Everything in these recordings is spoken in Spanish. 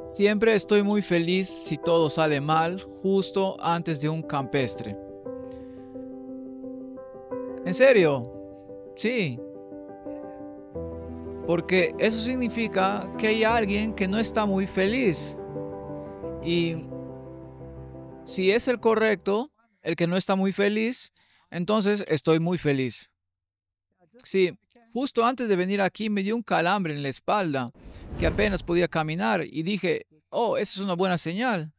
Siempre estoy muy feliz si todo sale mal justo antes de un campestre. En serio, sí, porque eso significa que hay alguien que no está muy feliz. Y si es el correcto, el que no está muy feliz, entonces estoy muy feliz. Sí, justo antes de venir aquí me dio un calambre en la espalda, que apenas podía caminar y dije, oh, esa es una buena señal.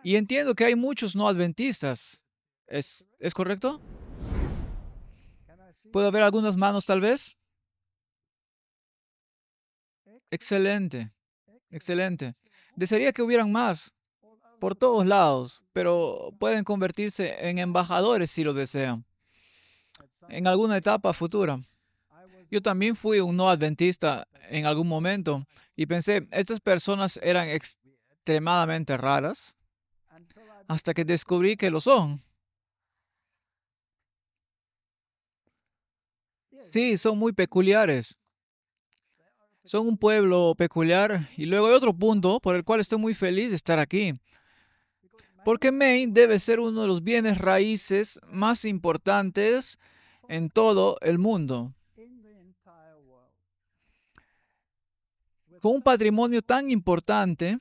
Y entiendo que hay muchos no adventistas. ¿Es correcto? ¿Puedo ver algunas manos tal vez? Excelente, excelente. Desearía que hubieran más por todos lados, pero pueden convertirse en embajadores si lo desean, en alguna etapa futura. Yo también fui un no adventista en algún momento y pensé, estas personas eran extremadamente raras hasta que descubrí que lo son. Sí, son muy peculiares. Son un pueblo peculiar y luego hay otro punto por el cual estoy muy feliz de estar aquí. Porque Maine debe ser uno de los bienes raíces más importantes en todo el mundo. Con un patrimonio tan importante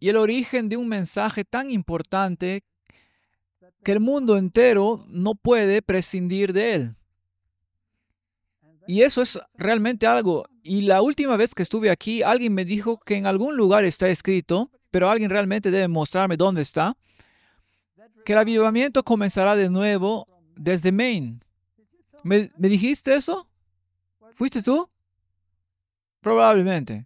y el origen de un mensaje tan importante que el mundo entero no puede prescindir de él. Y eso es realmente algo. Y la última vez que estuve aquí, alguien me dijo que en algún lugar está escrito, pero alguien realmente debe mostrarme dónde está, que el avivamiento comenzará de nuevo desde Maine. ¿Me dijiste eso? ¿Fuiste tú? Probablemente.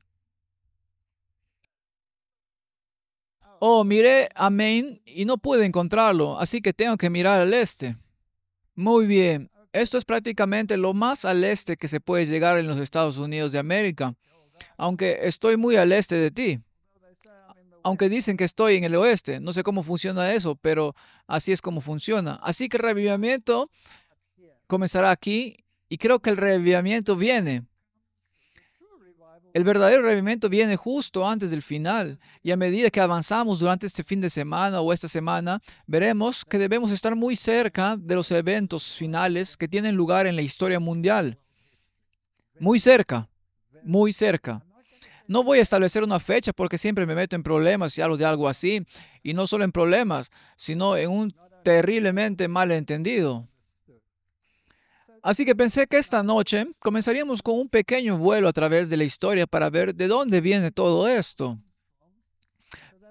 Oh, miré a Maine y no pude encontrarlo, así que tengo que mirar al este. Muy bien. Esto es prácticamente lo más al este que se puede llegar en los Estados Unidos de América, aunque estoy muy al este de ti. Aunque dicen que estoy en el oeste, no sé cómo funciona eso, pero así es como funciona. Así que el revivimiento comenzará aquí y creo que el revivimiento viene. El verdadero revivimiento viene justo antes del final y a medida que avanzamos durante este fin de semana o esta semana, veremos que debemos estar muy cerca de los eventos finales que tienen lugar en la historia mundial. Muy cerca, muy cerca. No voy a establecer una fecha porque siempre me meto en problemas y hablo de algo así, y no solo en problemas, sino en un terriblemente malentendido. Así que pensé que esta noche comenzaríamos con un pequeño vuelo a través de la historia para ver de dónde viene todo esto,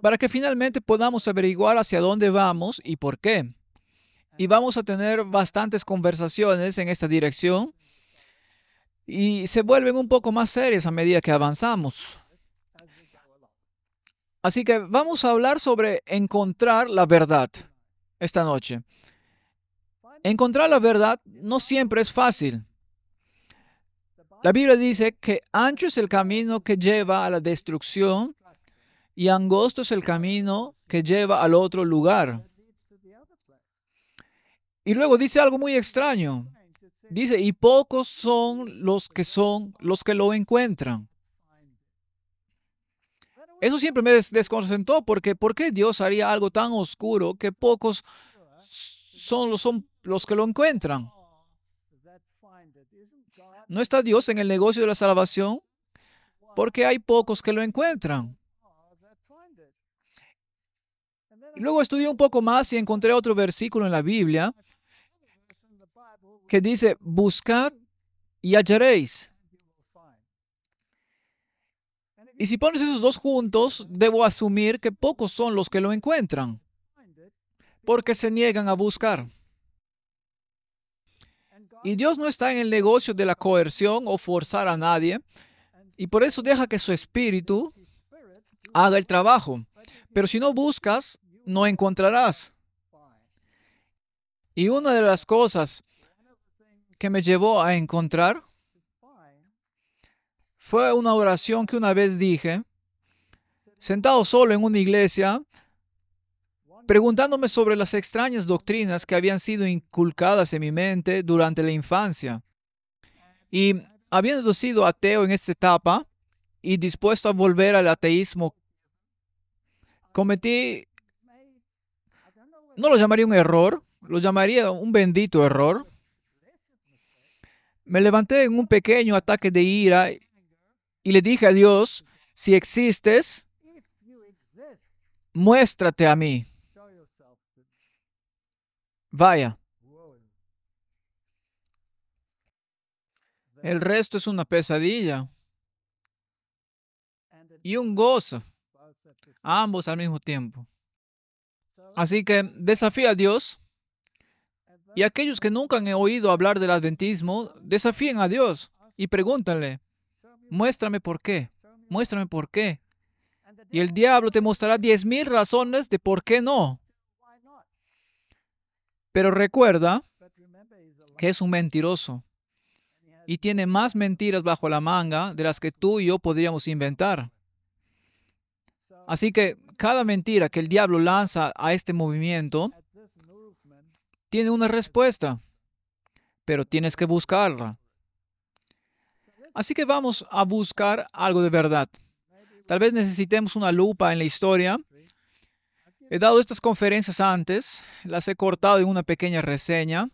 para que finalmente podamos averiguar hacia dónde vamos y por qué. Y vamos a tener bastantes conversaciones en esta dirección y se vuelven un poco más serias a medida que avanzamos. Así que vamos a hablar sobre encontrar la verdad esta noche. Encontrar la verdad no siempre es fácil. La Biblia dice que ancho es el camino que lleva a la destrucción y angosto es el camino que lleva al otro lugar. Y luego dice algo muy extraño. Dice, y pocos son los que lo encuentran. Eso siempre me desconcertó porque ¿por qué Dios haría algo tan oscuro que pocos son los que lo encuentran? ¿No está Dios en el negocio de la salvación? Porque hay pocos que lo encuentran. Y luego estudié un poco más y encontré otro versículo en la Biblia que dice, buscad y hallaréis. Y si pones esos dos juntos, debo asumir que pocos son los que lo encuentran, porque se niegan a buscar. Y Dios no está en el negocio de la coerción o forzar a nadie, y por eso deja que su espíritu haga el trabajo. Pero si no buscas, no encontrarás. Y una de las cosas que me llevó a encontrar fue una oración que una vez dije, sentado solo en una iglesia, preguntándome sobre las extrañas doctrinas que habían sido inculcadas en mi mente durante la infancia. Y habiendo sido ateo en esta etapa y dispuesto a volver al ateísmo, cometí, no lo llamaría un error, lo llamaría un bendito error. Me levanté en un pequeño ataque de ira y le dije a Dios, si existes, muéstrate a mí. Vaya, el resto es una pesadilla y un gozo, ambos al mismo tiempo. Así que desafía a Dios, y aquellos que nunca han oído hablar del adventismo, desafíen a Dios y pregúntanle, muéstrame por qué, muéstrame por qué. Y el diablo te mostrará 10,000 razones de por qué no. Pero recuerda que es un mentiroso y tiene más mentiras bajo la manga de las que tú y yo podríamos inventar. Así que cada mentira que el diablo lanza a este movimiento tiene una respuesta, pero tienes que buscarla. Así que vamos a buscar algo de verdad. Tal vez necesitemos una lupa en la historia. He dado estas conferencias antes, las he cortado en una pequeña reseña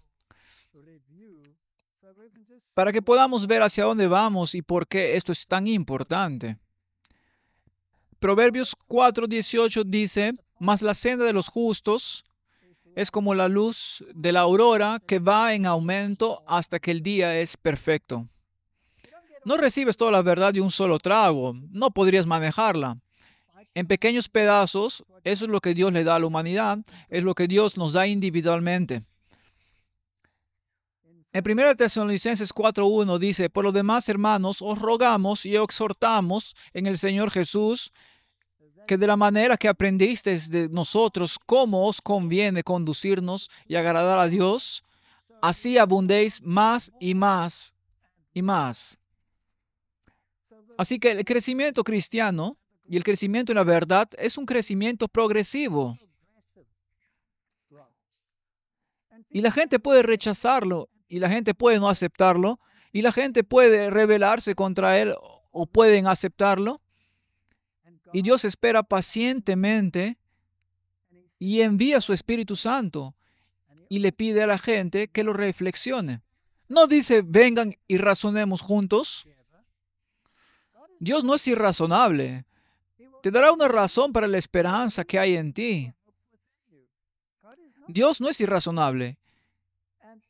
para que podamos ver hacia dónde vamos y por qué esto es tan importante. Proverbios 4:18 dice, mas la senda de los justos es como la luz de la aurora que va en aumento hasta que el día es perfecto. No recibes toda la verdad de un solo trago, no podrías manejarla. En pequeños pedazos, eso es lo que Dios le da a la humanidad, es lo que Dios nos da individualmente. En 1 Tesalonicenses 4:1 dice, por lo demás, hermanos, os rogamos y exhortamos en el Señor Jesús que de la manera que aprendisteis de nosotros cómo os conviene conducirnos y agradar a Dios, así abundéis más y más y más. Así que el crecimiento cristiano y el crecimiento en la verdad es un crecimiento progresivo. Y la gente puede rechazarlo, y la gente puede no aceptarlo, y la gente puede rebelarse contra él o pueden aceptarlo. Y Dios espera pacientemente y envía su Espíritu Santo y le pide a la gente que lo reflexione. No dice, vengan y razonemos juntos. Dios no es irrazonable. Te dará una razón para la esperanza que hay en ti. Dios no es irrazonable.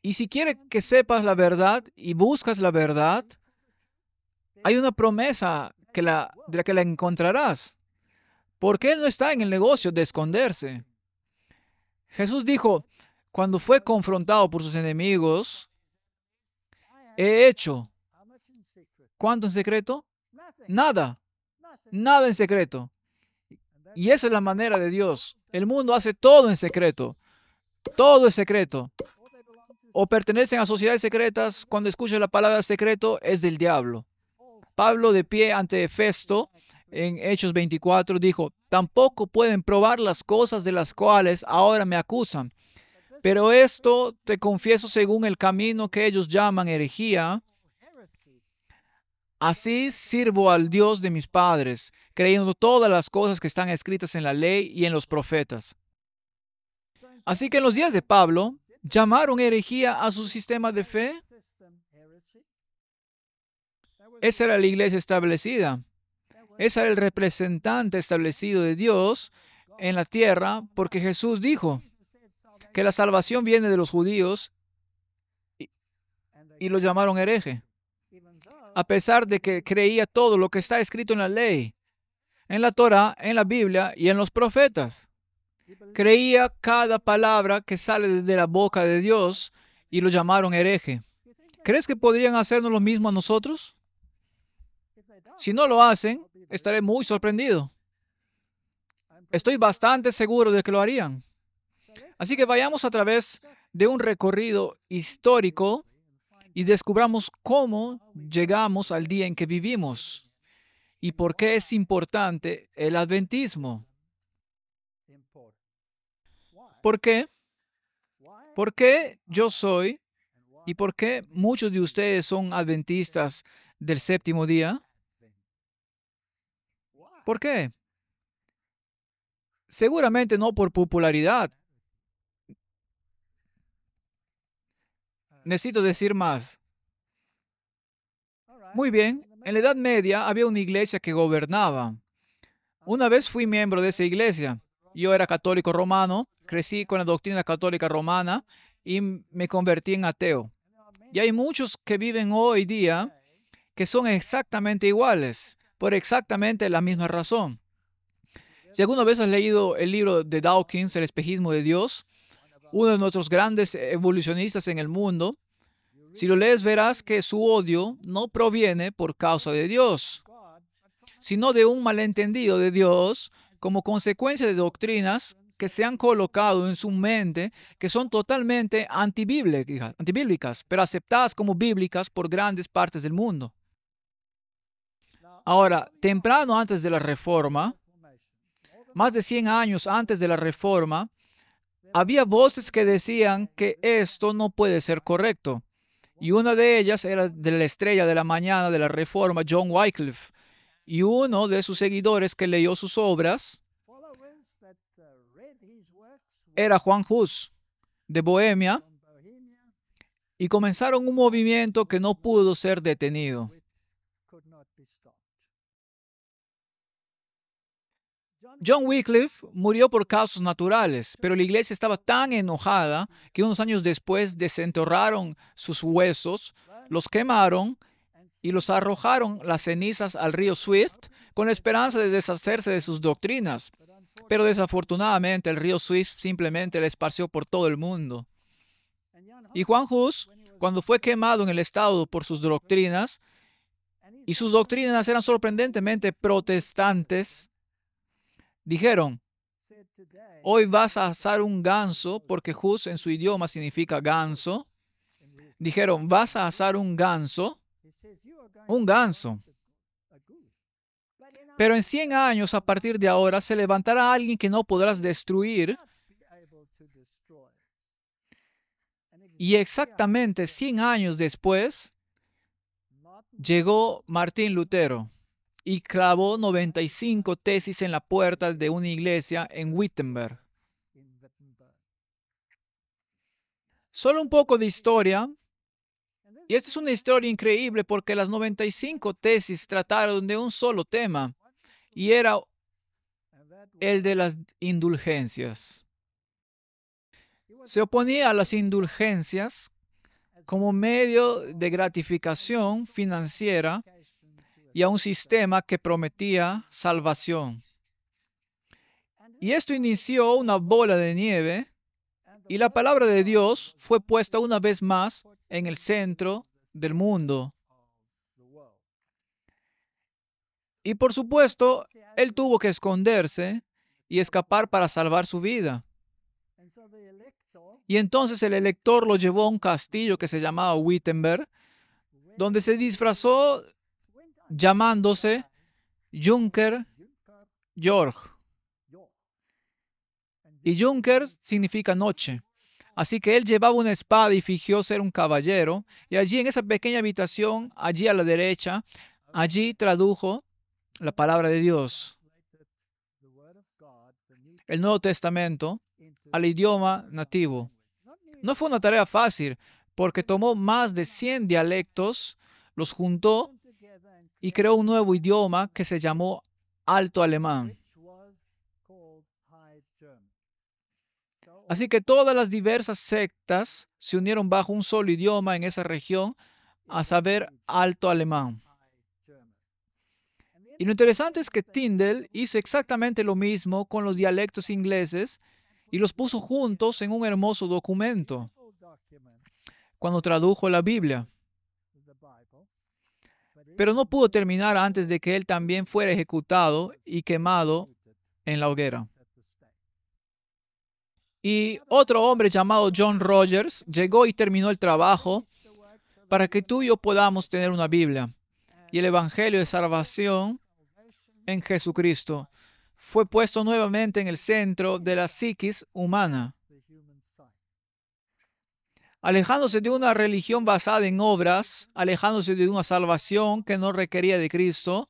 Y si quiere que sepas la verdad y buscas la verdad, hay una promesa de la que la encontrarás. Porque Él no está en el negocio de esconderse. Jesús dijo, cuando fue confrontado por sus enemigos, he hecho. ¿Cuánto en secreto? Nada. Nada en secreto. Y esa es la manera de Dios. El mundo hace todo en secreto. Todo es secreto. O pertenecen a sociedades secretas. Cuando escuchas la palabra secreto, es del diablo. Pablo, de pie ante Festo, en Hechos 24, dijo, tampoco pueden probar las cosas de las cuales ahora me acusan. Pero esto te confieso según el camino que ellos llaman herejía. Así sirvo al Dios de mis padres, creyendo todas las cosas que están escritas en la ley y en los profetas. Así que en los días de Pablo, ¿llamaron herejía a su sistema de fe? Esa era la iglesia establecida. Ese era el representante establecido de Dios en la tierra, porque Jesús dijo que la salvación viene de los judíos y lo llamaron hereje, a pesar de que creía todo lo que está escrito en la ley, en la Torá, en la Biblia y en los profetas. Creía cada palabra que sale de la boca de Dios y lo llamaron hereje. ¿Crees que podrían hacernos lo mismo a nosotros? Si no lo hacen, estaré muy sorprendido. Estoy bastante seguro de que lo harían. Así que vayamos a través de un recorrido histórico y descubramos cómo llegamos al día en que vivimos y por qué es importante el adventismo. ¿Por qué? ¿Por qué yo soy ¿Y por qué muchos de ustedes son adventistas del séptimo día? ¿Por qué? Seguramente no por popularidad. Necesito decir más. Muy bien, en la Edad Media había una iglesia que gobernaba. Una vez fui miembro de esa iglesia. Yo era católico romano, crecí con la doctrina católica romana y me convertí en ateo. Y hay muchos que viven hoy día que son exactamente iguales, por exactamente la misma razón. Si alguna vez has leído el libro de Dawkins, El espejismo de Dios, uno de nuestros grandes evolucionistas en el mundo, si lo lees verás que su odio no proviene por causa de Dios, sino de un malentendido de Dios como consecuencia de doctrinas que se han colocado en su mente que son totalmente antibíblicas, pero aceptadas como bíblicas por grandes partes del mundo. Ahora, temprano antes de la Reforma, más de 100 años antes de la Reforma, había voces que decían que esto no puede ser correcto. Y una de ellas era de la estrella de la mañana de la Reforma, John Wycliffe. Y uno de sus seguidores que leyó sus obras era Juan Hus, de Bohemia, y comenzaron un movimiento que no pudo ser detenido. John Wycliffe murió por causas naturales, pero la iglesia estaba tan enojada que unos años después desenterraron sus huesos, los quemaron y los arrojaron las cenizas al río Swift con la esperanza de deshacerse de sus doctrinas. Pero desafortunadamente el río Swift simplemente le esparció por todo el mundo. Y Juan Hus, cuando fue quemado en el estado por sus doctrinas, y sus doctrinas eran sorprendentemente protestantes, dijeron: hoy vas a asar un ganso, porque Hus en su idioma significa ganso. Dijeron: vas a asar un ganso. Un ganso. Pero en 100 años a partir de ahora se levantará alguien que no podrás destruir. Y exactamente 100 años después llegó Martín Lutero y clavó 95 tesis en la puerta de una iglesia en Wittenberg. Solo un poco de historia. Y esta es una historia increíble porque las 95 tesis trataron de un solo tema y era el de las indulgencias. Se oponía a las indulgencias como medio de gratificación financiera y a un sistema que prometía salvación. Y esto inició una bola de nieve y la palabra de Dios fue puesta una vez más en el centro del mundo. Y por supuesto, él tuvo que esconderse y escapar para salvar su vida. Y entonces el elector lo llevó a un castillo que se llamaba Wittenberg, donde se disfrazó llamándose Junker Georg. Y Junker significa noche. Así que él llevaba una espada y fingió ser un caballero. Y allí en esa pequeña habitación, allí a la derecha, allí tradujo la palabra de Dios, el Nuevo Testamento, al idioma nativo. No fue una tarea fácil, porque tomó más de 100 dialectos, los juntó y creó un nuevo idioma que se llamó Alto Alemán. Así que todas las diversas sectas se unieron bajo un solo idioma en esa región, a saber, Alto Alemán. Y lo interesante es que Tyndale hizo exactamente lo mismo con los dialectos ingleses y los puso juntos en un hermoso documento cuando tradujo la Biblia. Pero no pudo terminar antes de que él también fuera ejecutado y quemado en la hoguera. Y otro hombre llamado John Rogers llegó y terminó el trabajo para que tú y yo podamos tener una Biblia. Y el Evangelio de salvación en Jesucristo fue puesto nuevamente en el centro de la psiquis humana. alejándose de una religión basada en obras, alejándose de una salvación que no requería de Cristo,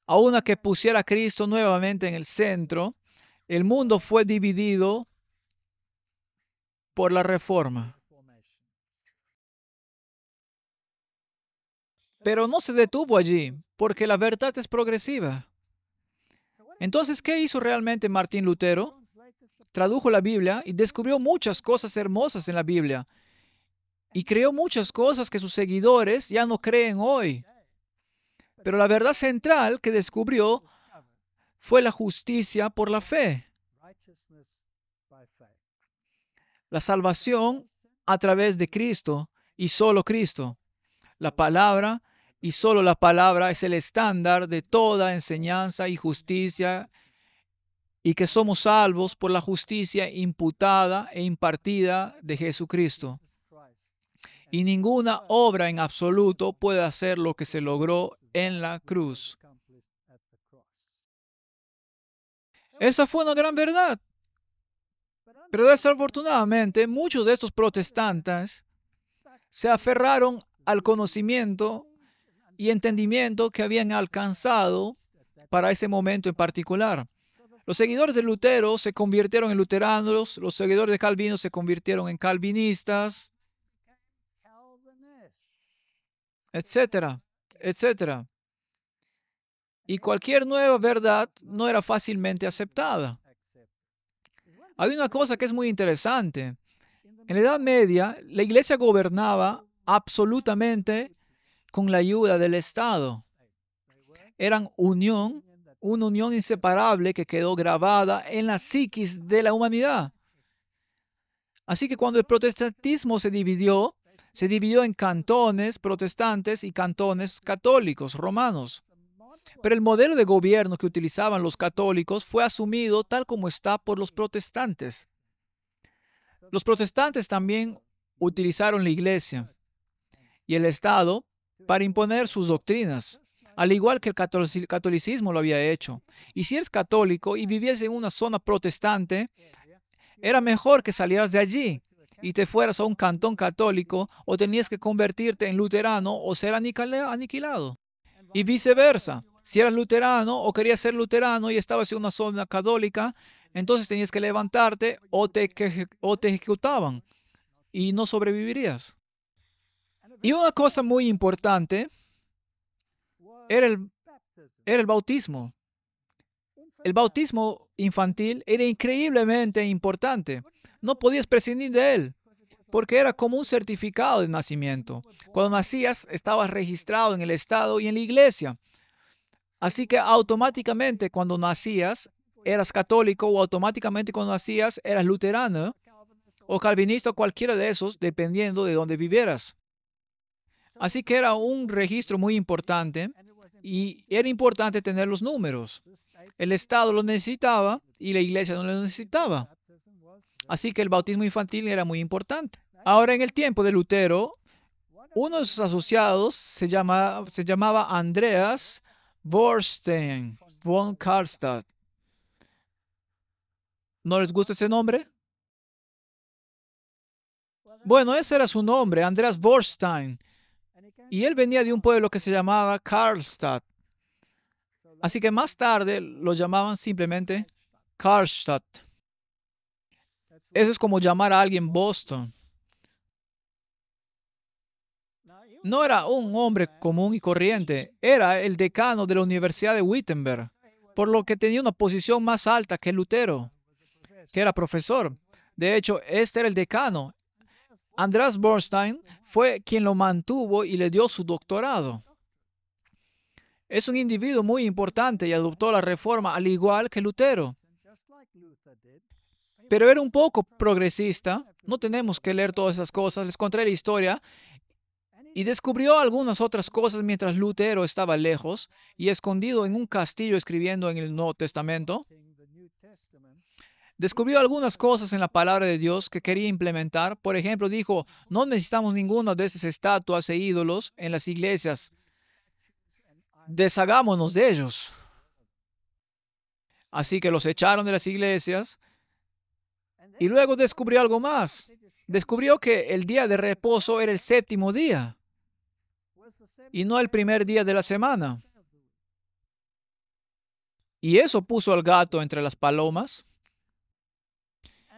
a una que pusiera a Cristo nuevamente en el centro. El mundo fue dividido por la reforma. Pero no se detuvo allí, porque la verdad es progresiva. Entonces, ¿qué hizo realmente Martín Lutero? Tradujo la Biblia y descubrió muchas cosas hermosas en la Biblia. Y creó muchas cosas que sus seguidores ya no creen hoy. Pero la verdad central que descubrió fue la justicia por la fe. La salvación a través de Cristo y solo Cristo. La palabra y solo la palabra es el estándar de toda enseñanza y justicia, y que somos salvos por la justicia imputada e impartida de Jesucristo. Y ninguna obra en absoluto puede hacer lo que se logró en la cruz. Esa fue una gran verdad. Pero desafortunadamente, muchos de estos protestantes se aferraron al conocimiento y entendimiento que habían alcanzado para ese momento en particular. Los seguidores de Lutero se convirtieron en luteranos, los seguidores de Calvino se convirtieron en calvinistas, etcétera, etcétera. Y cualquier nueva verdad no era fácilmente aceptada. Hay una cosa que es muy interesante. En la Edad Media, la Iglesia gobernaba absolutamente con la ayuda del Estado. Eran una unión inseparable que quedó grabada en la psiquis de la humanidad. Así que cuando el protestantismo se dividió en cantones protestantes y cantones católicos romanos. Pero el modelo de gobierno que utilizaban los católicos fue asumido tal como está por los protestantes. Los protestantes también utilizaron la Iglesia y el Estado para imponer sus doctrinas, al igual que el catolicismo lo había hecho. Y si eres católico y vivías en una zona protestante, era mejor que salieras de allí y te fueras a un cantón católico, o tenías que convertirte en luterano o ser aniquilado. Y viceversa. Si eras luterano o querías ser luterano y estabas en una zona católica, entonces tenías que levantarte o te ejecutaban y no sobrevivirías. Y una cosa muy importante era el bautismo. El bautismo infantil era increíblemente importante. No podías prescindir de él, porque era como un certificado de nacimiento. Cuando nacías, estabas registrado en el Estado y en la iglesia. Así que automáticamente cuando nacías, eras católico, o automáticamente cuando nacías, eras luterano o calvinista o cualquiera de esos, dependiendo de dónde vivieras. Así que era un registro muy importante y era importante tener los números. El Estado lo necesitaba y la iglesia no lo necesitaba. Así que el bautismo infantil era muy importante. Ahora, en el tiempo de Lutero, uno de sus asociados se llamaba Andreas Bornstein von Karlstadt. ¿No les gusta ese nombre? Bueno, ese era su nombre, Andreas Bornstein. Y él venía de un pueblo que se llamaba Karlstadt. Así que más tarde lo llamaban simplemente Karlstadt. Eso es como llamar a alguien Boston. No era un hombre común y corriente, era el decano de la Universidad de Wittenberg, por lo que tenía una posición más alta que Lutero, que era profesor. De hecho, este era el decano. Andreas Bornstein fue quien lo mantuvo y le dio su doctorado. Es un individuo muy importante y adoptó la reforma al igual que Lutero. Pero era un poco progresista. No tenemos que leer todas esas cosas. Les contaré la historia. Y descubrió algunas otras cosas mientras Lutero estaba lejos y escondido en un castillo escribiendo en el Nuevo Testamento. Descubrió algunas cosas en la palabra de Dios que quería implementar. Por ejemplo, dijo, no necesitamos ninguna de esas estatuas e ídolos en las iglesias. Deshagámonos de ellos. Así que los echaron de las iglesias. Y luego descubrió algo más. descubrió que el día de reposo era el séptimo día y no el primer día de la semana. Y eso puso al gato entre las palomas.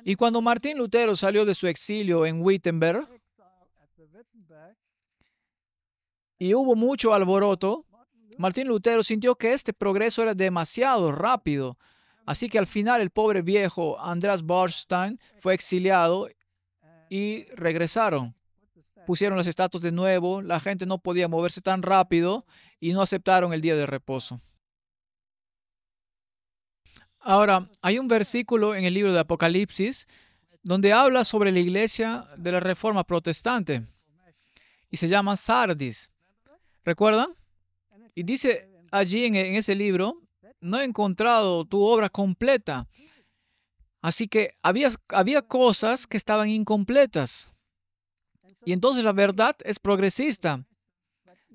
Y cuando Martín Lutero salió de su exilio en Wittenberg y hubo mucho alboroto, Martín Lutero sintió que este progreso era demasiado rápido. Así que al final el pobre viejo Andreas Bernstein fue exiliado y regresaron. Pusieron las estatuas de nuevo, la gente no podía moverse tan rápido y no aceptaron el día de reposo. Ahora, hay un versículo en el libro de Apocalipsis donde habla sobre la iglesia de la Reforma Protestante y se llama Sardis. ¿Recuerdan? Y dice allí en ese libro, no he encontrado tu obra completa. Así que había cosas que estaban incompletas. Y entonces la verdad es progresista,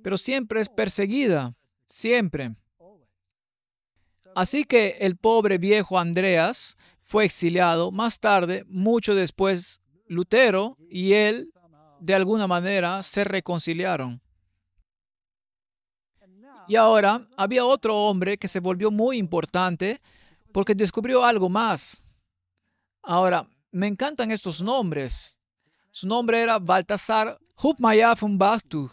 pero siempre es perseguida, siempre. Así que el pobre viejo Andreas fue exiliado. Más tarde, mucho después, Lutero y él, de alguna manera, se reconciliaron. Y ahora había otro hombre que se volvió muy importante porque descubrió algo más. Ahora, me encantan estos nombres. Su nombre era Balthasar Hubmaier von Waldthut.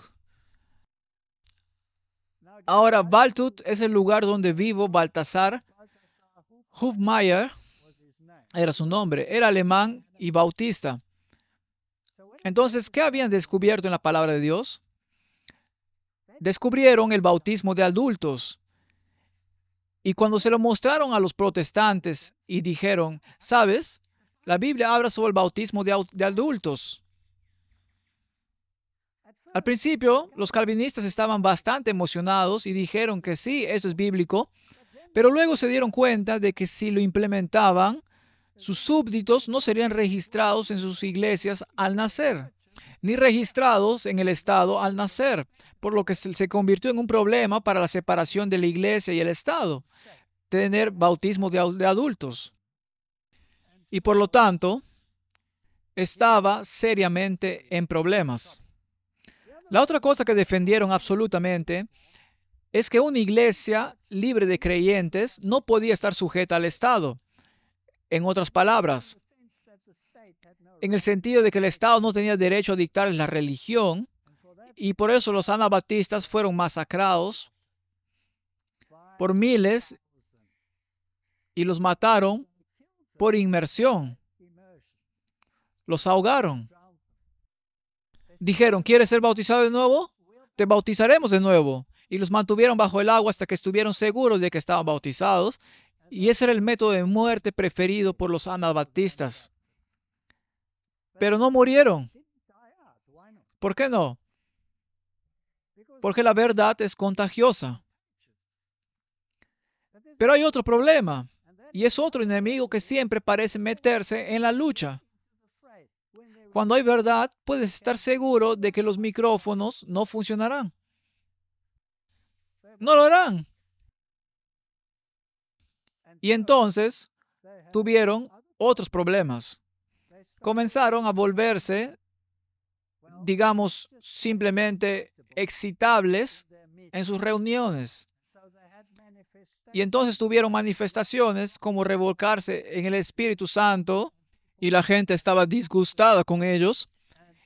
Ahora, Waldthut es el lugar donde vivo. Balthasar Hubmaier era su nombre. Era alemán y bautista. Entonces, ¿qué habían descubierto en la palabra de Dios? Descubrieron el bautismo de adultos. Y cuando se lo mostraron a los protestantes y dijeron, ¿sabes? La Biblia habla sobre el bautismo de adultos. Al principio, los calvinistas estaban bastante emocionados y dijeron que sí, esto es bíblico, pero luego se dieron cuenta de que si lo implementaban, sus súbditos no serían registrados en sus iglesias al nacer, ni registrados en el Estado al nacer, por lo que se convirtió en un problema para la separación de la iglesia y el Estado, tener bautismo de adultos. Y por lo tanto, estaba seriamente en problemas. La otra cosa que defendieron absolutamente es que una iglesia libre de creyentes no podía estar sujeta al Estado. En otras palabras, en el sentido de que el Estado no tenía derecho a dictar la religión, y por eso los anabatistas fueron masacrados por miles y los mataron por inmersión. Los ahogaron. Dijeron, ¿quieres ser bautizado de nuevo? Te bautizaremos de nuevo. Y los mantuvieron bajo el agua hasta que estuvieron seguros de que estaban bautizados. Y ese era el método de muerte preferido por los anabatistas. Pero no murieron. ¿Por qué no? Porque la verdad es contagiosa. Pero hay otro problema. Y es otro enemigo que siempre parece meterse en la lucha. Cuando hay verdad, puedes estar seguro de que los micrófonos no funcionarán. No lo harán. Y entonces tuvieron otros problemas. Comenzaron a volverse, digamos, simplemente excitables en sus reuniones. Y entonces tuvieron manifestaciones como revolcarse en el Espíritu Santo y la gente estaba disgustada con ellos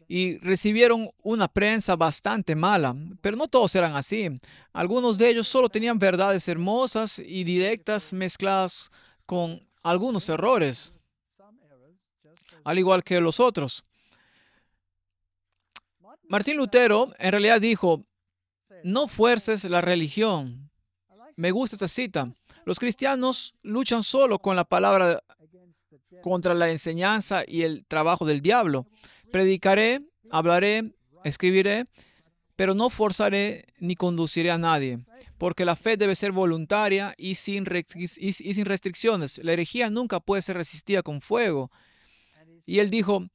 y recibieron una prensa bastante mala. Pero no todos eran así. Algunos de ellos solo tenían verdades hermosas y directas mezcladas con algunos errores, al igual que los otros. Martín Lutero en realidad dijo, no fuerces la religión. Me gusta esta cita. Los cristianos luchan solo con la palabra contra la enseñanza y el trabajo del diablo. Predicaré, hablaré, escribiré, pero no forzaré ni conduciré a nadie, porque la fe debe ser voluntaria y sin restricciones. La herejía nunca puede ser resistida con fuego. Y él dijo,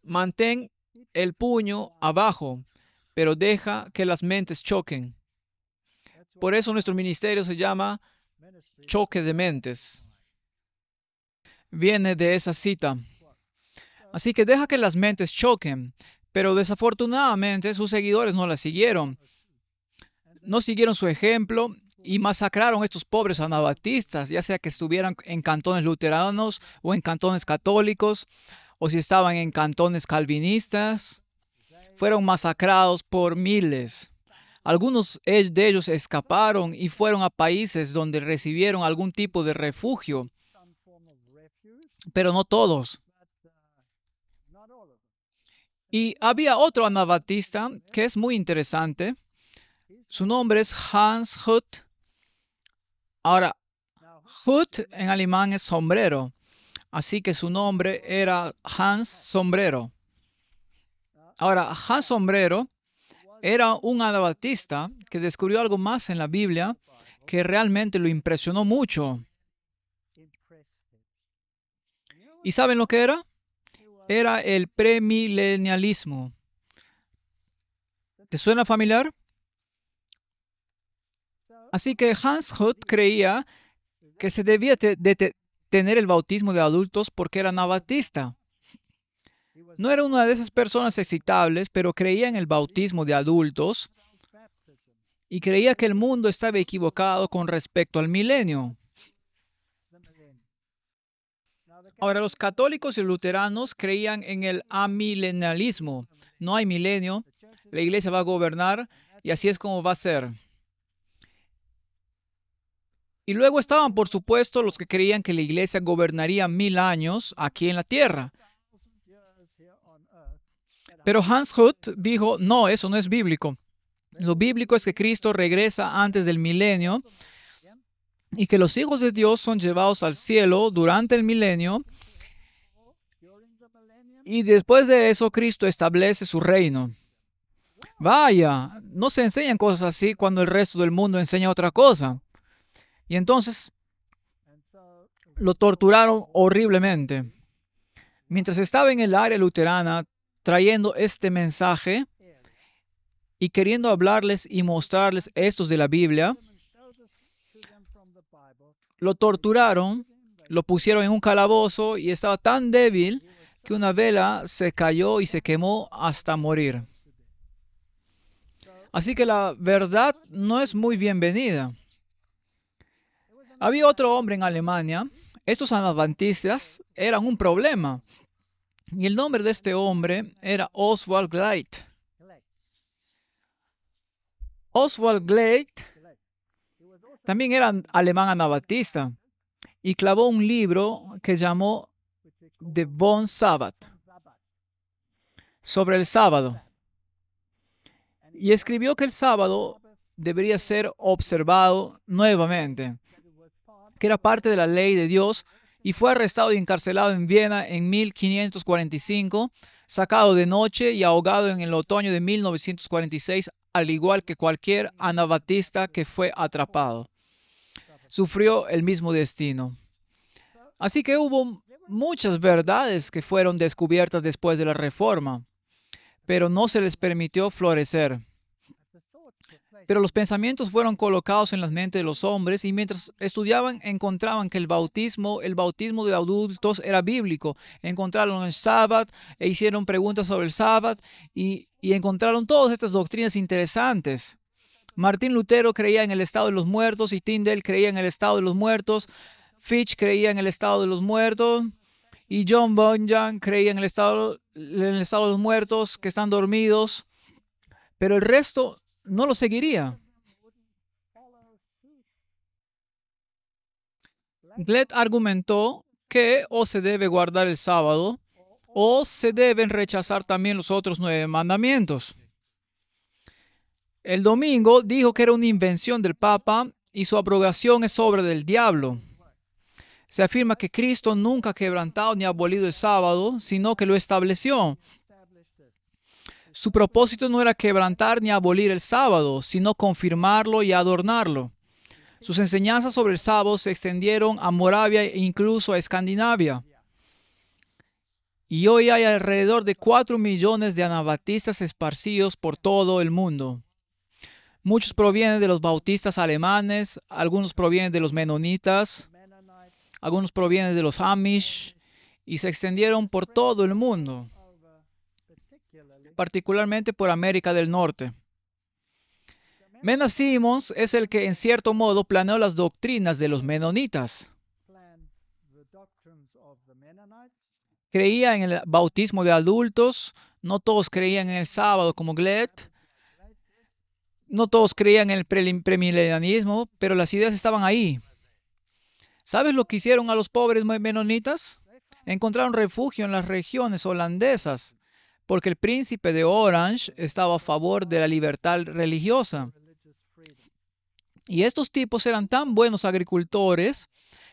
mantén el puño abajo, pero deja que las mentes choquen. Por eso nuestro ministerio se llama Choque de Mentes. Viene de esa cita. Así que deja que las mentes choquen. Pero desafortunadamente sus seguidores no la siguieron. No siguieron su ejemplo y masacraron a estos pobres anabaptistas, ya sea que estuvieran en cantones luteranos o en cantones católicos, o si estaban en cantones calvinistas. Fueron masacrados por miles. Algunos de ellos escaparon y fueron a países donde recibieron algún tipo de refugio, pero no todos. Y había otro anabaptista que es muy interesante. Su nombre es Hans Hut. Ahora, Hut en alemán es sombrero, así que su nombre era Hans Sombrero. Ahora, Hans Sombrero era un anabaptista que descubrió algo más en la Biblia que realmente lo impresionó mucho. ¿Y saben lo que era? Era el premilenialismo. ¿Te suena familiar? Así que Hans Hut creía que se debía tener el bautismo de adultos porque era anabaptista. No era una de esas personas excitables, pero creía en el bautismo de adultos y creía que el mundo estaba equivocado con respecto al milenio. Ahora, los católicos y luteranos creían en el amilenialismo. No hay milenio, la iglesia va a gobernar y así es como va a ser. Y luego estaban, por supuesto, los que creían que la iglesia gobernaría 1000 años aquí en la tierra. Pero Hans Hut dijo, no, eso no es bíblico. Lo bíblico es que Cristo regresa antes del milenio y que los hijos de Dios son llevados al cielo durante el milenio y después de eso Cristo establece su reino. Vaya, no se enseñan cosas así cuando el resto del mundo enseña otra cosa. Y entonces lo torturaron horriblemente. Mientras estaba en el área luterana trayendo este mensaje y queriendo hablarles y mostrarles estos de la Biblia, lo torturaron, lo pusieron en un calabozo y estaba tan débil que una vela se cayó y se quemó hasta morir. Así que la verdad no es muy bienvenida. Había otro hombre en Alemania. Estos anabaptistas eran un problema. Y el nombre de este hombre era Oswald Gleit. Oswald Gleit también era alemán anabaptista y clavó un libro que llamó The Bon Sabbath, sobre el sábado. Y escribió que el sábado debería ser observado nuevamente, que era parte de la ley de Dios, y fue arrestado y encarcelado en Viena en 1545, sacado de noche y ahogado en el otoño de 1946, al igual que cualquier anabaptista que fue atrapado. Sufrió el mismo destino. Así que hubo muchas verdades que fueron descubiertas después de la Reforma, pero no se les permitió florecer. Pero los pensamientos fueron colocados en las mentes de los hombres y mientras estudiaban encontraban que el bautismo de adultos era bíblico. Encontraron el sábado e hicieron preguntas sobre el sábado y encontraron todas estas doctrinas interesantes. Martín Lutero creía en el estado de los muertos y Tyndale creía en el estado de los muertos. Fitch creía en el estado de los muertos y John Bunyan creía en el estado de los muertos que están dormidos. Pero el resto no lo seguiría. Glett argumentó que o se debe guardar el sábado o se deben rechazar también los otros 9 mandamientos. El domingo dijo que era una invención del Papa y su abrogación es obra del diablo. Se afirma que Cristo nunca ha quebrantado ni abolido el sábado, sino que lo estableció. Su propósito no era quebrantar ni abolir el sábado, sino confirmarlo y adornarlo. Sus enseñanzas sobre el sábado se extendieron a Moravia e incluso a Escandinavia. Y hoy hay alrededor de 4 millones de anabaptistas esparcidos por todo el mundo. Muchos provienen de los bautistas alemanes, algunos provienen de los menonitas, algunos provienen de los Amish y se extendieron por todo el mundo, particularmente por América del Norte. Menachem Simons es el que, en cierto modo, planeó las doctrinas de los menonitas. Creía en el bautismo de adultos, no todos creían en el sábado como Glett, no todos creían en el premilenialismo, pero las ideas estaban ahí. ¿Sabes lo que hicieron a los pobres menonitas? Encontraron refugio en las regiones holandesas, porque el príncipe de Orange estaba a favor de la libertad religiosa. Y estos tipos eran tan buenos agricultores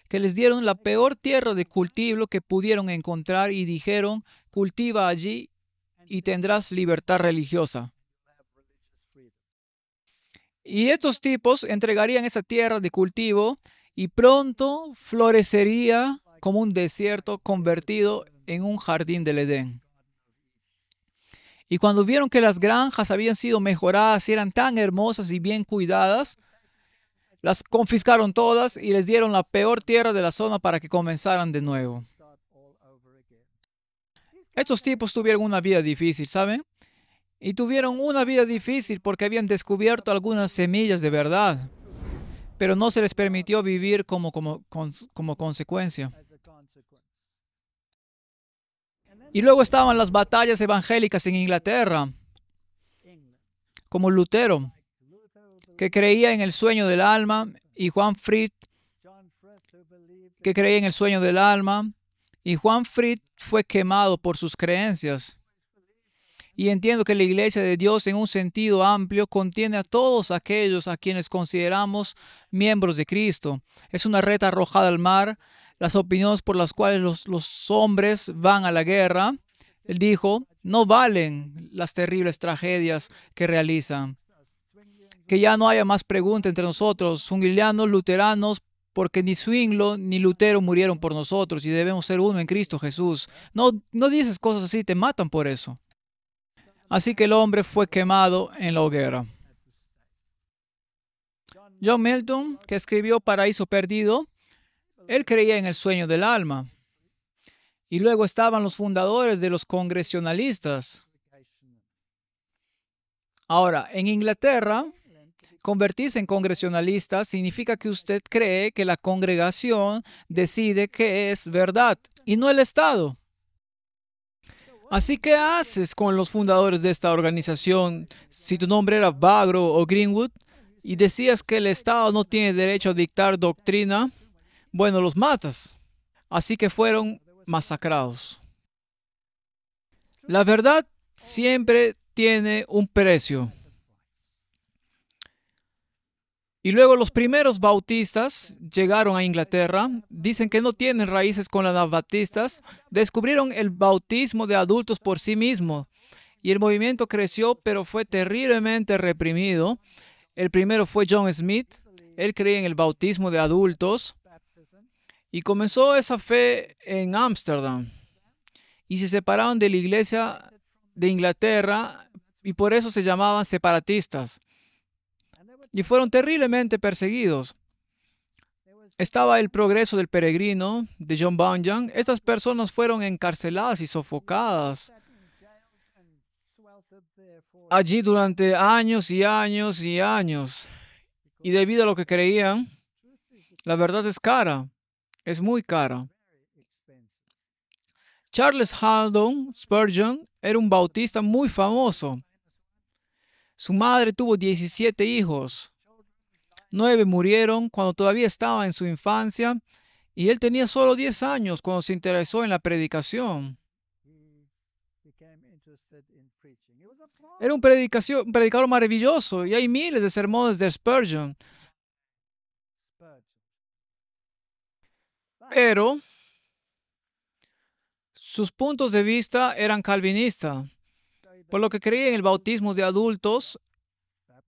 que les dieron la peor tierra de cultivo que pudieron encontrar y dijeron: cultiva allí y tendrás libertad religiosa. Y estos tipos entregarían esa tierra de cultivo y pronto florecería como un desierto convertido en un jardín del Edén. Y cuando vieron que las granjas habían sido mejoradas y eran tan hermosas y bien cuidadas, las confiscaron todas y les dieron la peor tierra de la zona para que comenzaran de nuevo. Estos tipos tuvieron una vida difícil, ¿saben? Y tuvieron una vida difícil porque habían descubierto algunas semillas de verdad, pero no se les permitió vivir como consecuencia. Y luego estaban las batallas evangélicas en Inglaterra, como Lutero, que creía en el sueño del alma, y Juan Frit, que creía en el sueño del alma, y Juan Frit fue quemado por sus creencias. Y entiendo que la Iglesia de Dios, en un sentido amplio, contiene a todos aquellos a quienes consideramos miembros de Cristo. Es una red arrojada al mar, las opiniones por las cuales los hombres van a la guerra. Él dijo: no valen las terribles tragedias que realizan. Que ya no haya más pregunta entre nosotros, zwinglianos, luteranos, porque ni Zwinglio ni Lutero murieron por nosotros y debemos ser uno en Cristo Jesús. No dices cosas así, te matan por eso. Así que el hombre fue quemado en la hoguera. John Milton, que escribió Paraíso Perdido, él creía en el sueño del alma. Y luego estaban los fundadores de los congresionalistas. Ahora, en Inglaterra, convertirse en congresionalista significa que usted cree que la congregación decide qué es verdad y no el Estado. Así, ¿qué haces con los fundadores de esta organización si tu nombre era Bagro o Greenwood y decías que el Estado no tiene derecho a dictar doctrina? Bueno, los matas. Así que fueron masacrados. La verdad siempre tiene un precio. Y luego los primeros bautistas llegaron a Inglaterra, dicen que no tienen raíces con los anabaptistas, descubrieron el bautismo de adultos por sí mismos y el movimiento creció, pero fue terriblemente reprimido. El primero fue John Smith, él creía en el bautismo de adultos y comenzó esa fe en Ámsterdam y se separaron de la iglesia de Inglaterra y por eso se llamaban separatistas. Y fueron terriblemente perseguidos. Estaba el Progreso del Peregrino de John Bunyan. Estas personas fueron encarceladas y sofocadas allí durante años y años y años. Y debido a lo que creían, la verdad es cara, es muy cara. Charles Haddon Spurgeon era un bautista muy famoso. Su madre tuvo 17 hijos. 9 murieron cuando todavía estaba en su infancia y él tenía solo 10 años cuando se interesó en la predicación. Era un predicador maravilloso y hay miles de sermones de Spurgeon. Pero sus puntos de vista eran calvinistas, por lo que creía en el bautismo de adultos,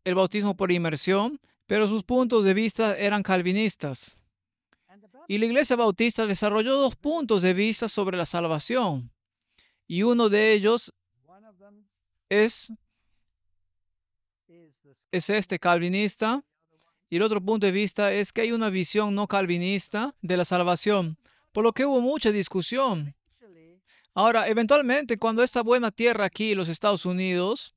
el bautismo por inmersión, pero sus puntos de vista eran calvinistas. Y la Iglesia Bautista desarrolló 2 puntos de vista sobre la salvación. Y uno de ellos es este calvinista. Y el otro punto de vista es que hay una visión no calvinista de la salvación, por lo que hubo mucha discusión. Ahora, eventualmente, cuando esta buena tierra aquí, los Estados Unidos,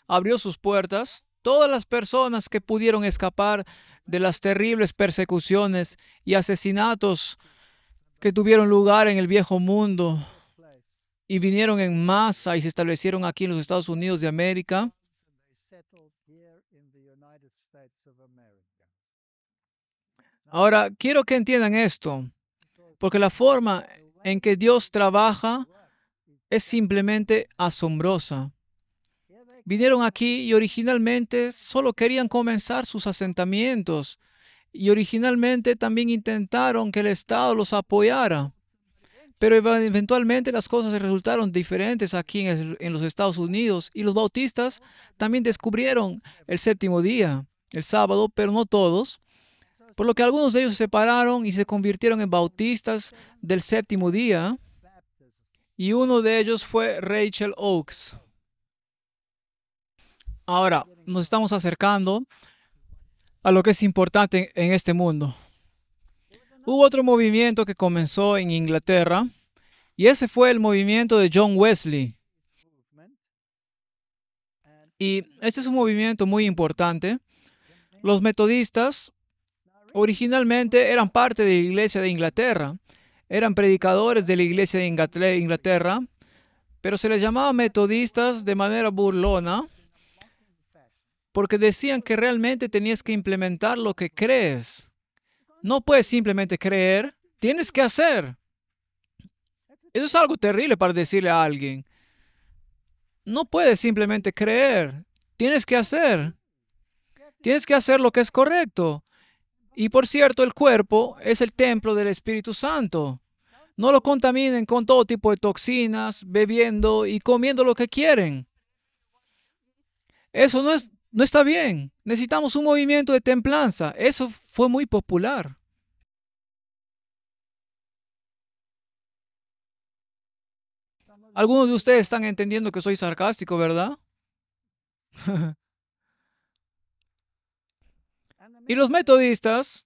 abrió sus puertas, todas las personas que pudieron escapar de las terribles persecuciones y asesinatos que tuvieron lugar en el viejo mundo y vinieron en masa y se establecieron aquí en los Estados Unidos de América. Ahora, quiero que entiendan esto, porque la forma en que Dios trabaja es simplemente asombrosa. Vinieron aquí y originalmente solo querían comenzar sus asentamientos y originalmente también intentaron que el Estado los apoyara. Pero eventualmente las cosas resultaron diferentes aquí en los Estados Unidos y los bautistas también descubrieron el séptimo día, el sábado, pero no todos. Por lo que algunos de ellos se separaron y se convirtieron en bautistas del séptimo día. Y uno de ellos fue Rachel Oakes. Ahora, nos estamos acercando a lo que es importante en este mundo. Hubo otro movimiento que comenzó en Inglaterra y ese fue el movimiento de John Wesley. Y este es un movimiento muy importante. Los metodistas originalmente eran parte de la iglesia de Inglaterra. Eran predicadores de la iglesia de Inglaterra, pero se les llamaba metodistas de manera burlona porque decían que realmente tenías que implementar lo que crees. No puedes simplemente creer, tienes que hacer. Eso es algo terrible para decirle a alguien. No puedes simplemente creer, tienes que hacer. Tienes que hacer lo que es correcto. Y por cierto, el cuerpo es el templo del Espíritu Santo. No lo contaminen con todo tipo de toxinas, bebiendo y comiendo lo que quieren. Eso no está bien. Necesitamos un movimiento de templanza. Eso fue muy popular. Algunos de ustedes están entendiendo que soy sarcástico, ¿verdad? Y los metodistas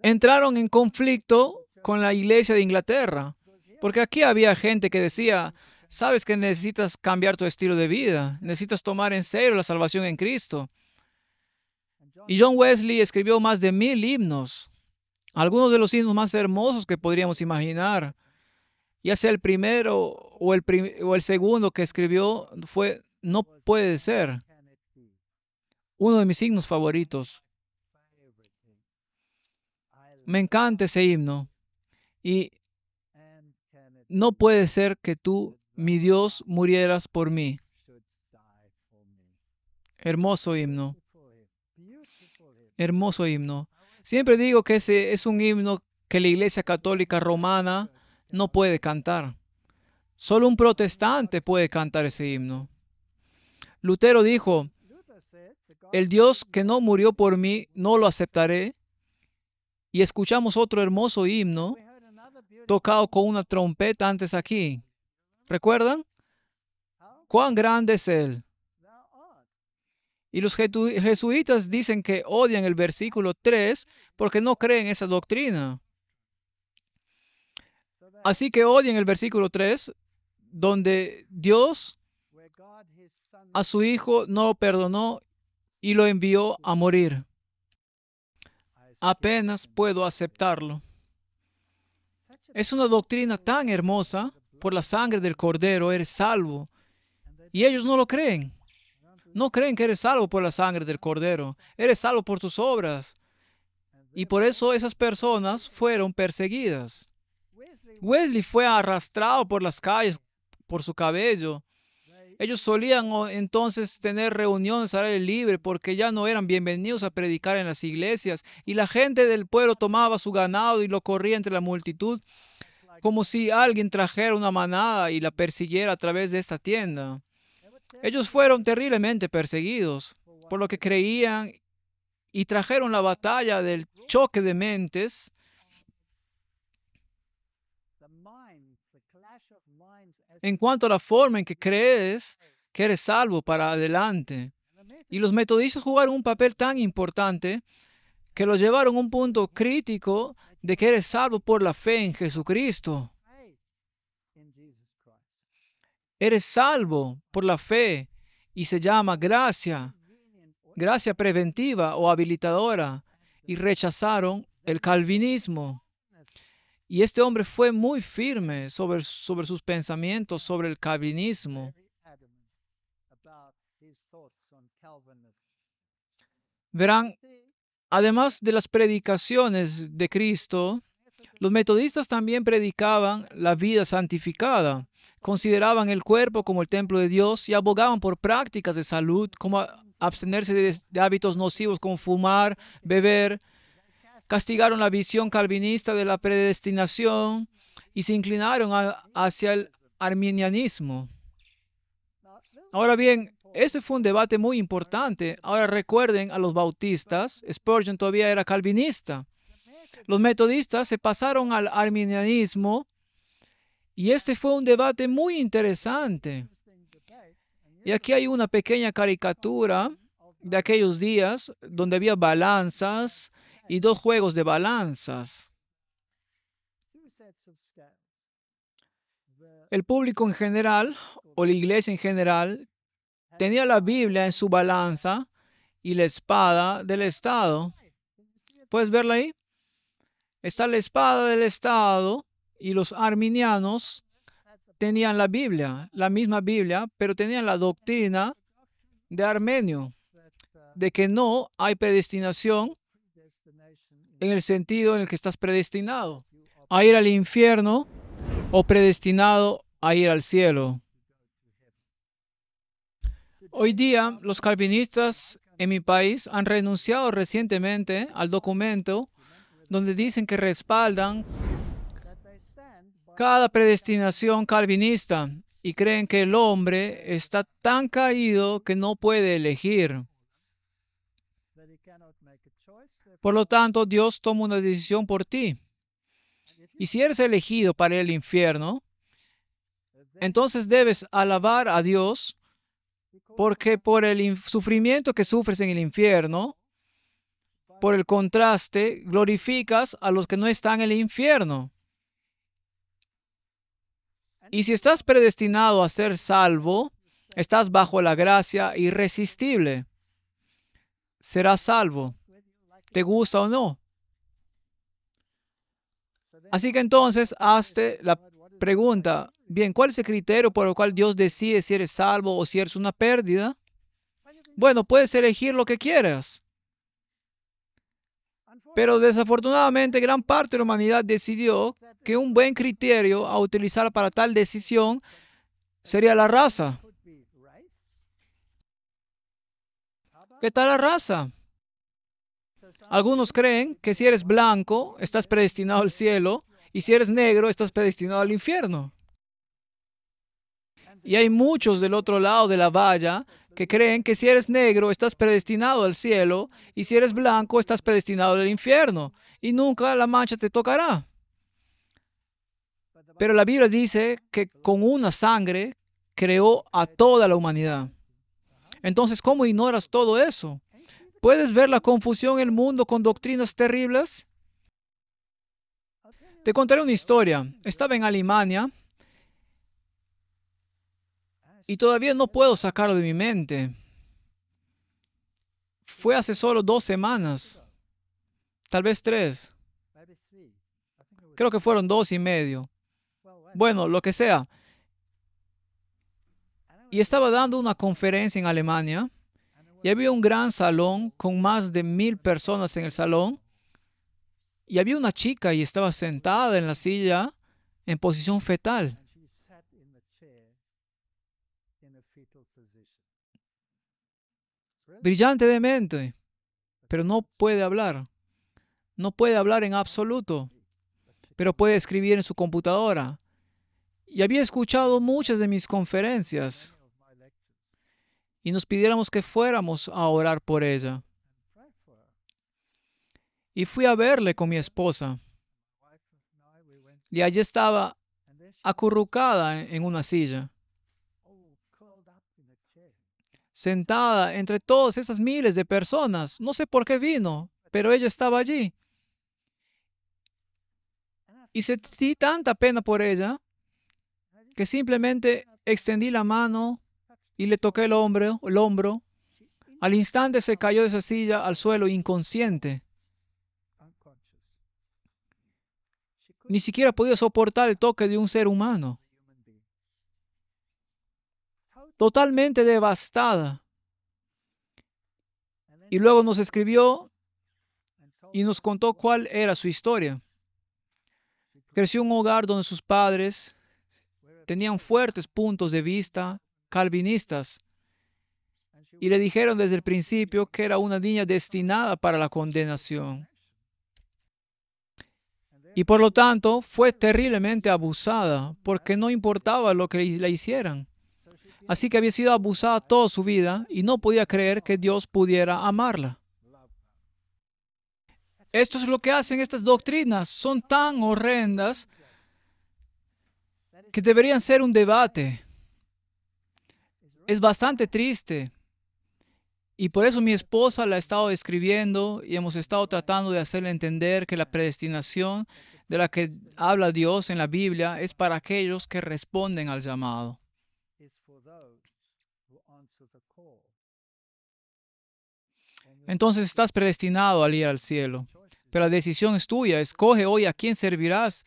entraron en conflicto con la iglesia de Inglaterra, porque aquí había gente que decía, sabes que necesitas cambiar tu estilo de vida, necesitas tomar en serio la salvación en Cristo. Y John Wesley escribió más de 1000 himnos, algunos de los himnos más hermosos que podríamos imaginar. Ya sea el primero o el segundo que escribió fue No puede ser, uno de mis himnos favoritos. Me encanta ese himno. Y no puede ser que tú, mi Dios, murieras por mí. Hermoso himno. Hermoso himno. Siempre digo que ese es un himno que la Iglesia Católica Romana no puede cantar. Solo un protestante puede cantar ese himno. Lutero dijo, el Dios que no murió por mí, no lo aceptaré. Y escuchamos otro hermoso himno tocado con una trompeta antes aquí. ¿Recuerdan? ¿Cuán grande es Él? Y los jesuitas dicen que odian el versículo 3 porque no creen esa doctrina. Así que odian el versículo 3, donde Dios a su Hijo no lo perdonó y lo envió a morir. Apenas puedo aceptarlo. Es una doctrina tan hermosa. Por la sangre del Cordero eres salvo. Y ellos no lo creen. No creen que eres salvo por la sangre del Cordero. Eres salvo por tus obras. Y por eso esas personas fueron perseguidas. Wesley fue arrastrado por las calles por su cabello. Ellos solían entonces tener reuniones al aire libre porque ya no eran bienvenidos a predicar en las iglesias y la gente del pueblo tomaba su ganado y lo corría entre la multitud como si alguien trajera una manada y la persiguiera a través de esta tienda. Ellos fueron terriblemente perseguidos por lo que creían y trajeron la batalla del choque de mentes en cuanto a la forma en que crees que eres salvo para adelante. Y los metodistas jugaron un papel tan importante que lo llevaron a un punto crítico de que eres salvo por la fe en Jesucristo. Eres salvo por la fe y se llama gracia, gracia preventiva o habilitadora, y rechazaron el calvinismo. Y este hombre fue muy firme sobre sus pensamientos sobre el calvinismo. Verán, además de las predicaciones de Cristo, los metodistas también predicaban la vida santificada, consideraban el cuerpo como el templo de Dios y abogaban por prácticas de salud, como abstenerse de hábitos nocivos como fumar, beber. Castigaron la visión calvinista de la predestinación y se inclinaron hacia el arminianismo. Ahora bien, este fue un debate muy importante. Ahora recuerden a los bautistas, Spurgeon todavía era calvinista. Los metodistas se pasaron al arminianismo y este fue un debate muy interesante. Y aquí hay una pequeña caricatura de aquellos días donde había balanzas y dos juegos de balanzas. El público en general, o la iglesia en general, tenía la Biblia en su balanza y la espada del Estado. ¿Puedes verla ahí? Está la espada del Estado y los arminianos tenían la Biblia, la misma Biblia, pero tenían la doctrina de Armenio, de que no hay predestinación en el sentido en el que estás predestinado a ir al infierno o predestinado a ir al cielo. Hoy día, los calvinistas en mi país han renunciado recientemente al documento donde dicen que respaldan cada predestinación calvinista y creen que el hombre está tan caído que no puede elegir. Por lo tanto, Dios toma una decisión por ti. Y si eres elegido para el infierno, entonces debes alabar a Dios porque por el sufrimiento que sufres en el infierno, por el contraste, glorificas a los que no están en el infierno. Y si estás predestinado a ser salvo, estás bajo la gracia irresistible. Serás salvo, te gusta o no. Así que entonces, hazte la pregunta, bien, ¿cuál es el criterio por el cual Dios decide si eres salvo o si eres una pérdida? Bueno, puedes elegir lo que quieras. Pero desafortunadamente gran parte de la humanidad decidió que un buen criterio a utilizar para tal decisión sería la raza. ¿Qué tal la raza? Algunos creen que si eres blanco, estás predestinado al cielo, y si eres negro, estás predestinado al infierno. Y hay muchos del otro lado de la valla que creen que si eres negro, estás predestinado al cielo, y si eres blanco, estás predestinado al infierno, y nunca la mancha te tocará. Pero la Biblia dice que con una sangre creó a toda la humanidad. Entonces, ¿cómo ignoras todo eso? ¿Puedes ver la confusión en el mundo con doctrinas terribles? Te contaré una historia. Estaba en Alemania y todavía no puedo sacarlo de mi mente. Fue hace solo 2 semanas, tal vez 3. Creo que fueron 2 y medio. Bueno, lo que sea. Y estaba dando una conferencia en Alemania y había un gran salón con más de 1000 personas en el salón. Y había una chica y estaba sentada en la silla en posición fetal. Brillante de mente, pero no puede hablar. No puede hablar en absoluto, pero puede escribir en su computadora. Y había escuchado muchas de mis conferencias y nos pidiéramos que fuéramos a orar por ella. Y fui a verle con mi esposa. Y allí estaba acurrucada en una silla, sentada entre todas esas miles de personas. No sé por qué vino, pero ella estaba allí. Y sentí tanta pena por ella que simplemente extendí la mano y le toqué el hombro. Al instante se cayó de esa silla al suelo inconsciente. Ni siquiera podía soportar el toque de un ser humano. Totalmente devastada. Y luego nos escribió y nos contó cuál era su historia. Creció en un hogar donde sus padres tenían fuertes puntos de vista calvinistas y le dijeron desde el principio que era una niña destinada para la condenación. Y por lo tanto fue terriblemente abusada porque no importaba lo que le hicieran. Así que había sido abusada toda su vida y no podía creer que Dios pudiera amarla. Esto es lo que hacen estas doctrinas. Son tan horrendas que deberían ser un debate. Es bastante triste. Y por eso mi esposa la ha estado escribiendo y hemos estado tratando de hacerle entender que la predestinación de la que habla Dios en la Biblia es para aquellos que responden al llamado. Entonces estás predestinado al ir al cielo. Pero la decisión es tuya. Escoge hoy a quién servirás.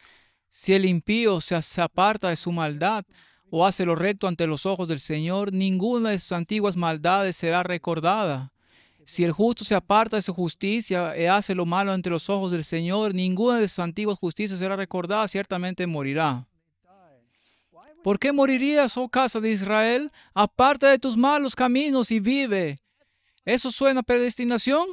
Si el impío se aparta de su maldad o hace lo recto ante los ojos del Señor, ninguna de sus antiguas maldades será recordada. Si el justo se aparta de su justicia y hace lo malo ante los ojos del Señor, ninguna de sus antiguas justicias será recordada, ciertamente morirá. ¿Por qué morirías, oh casa de Israel? Aparta de tus malos caminos y vive. ¿Eso suena a predestinación?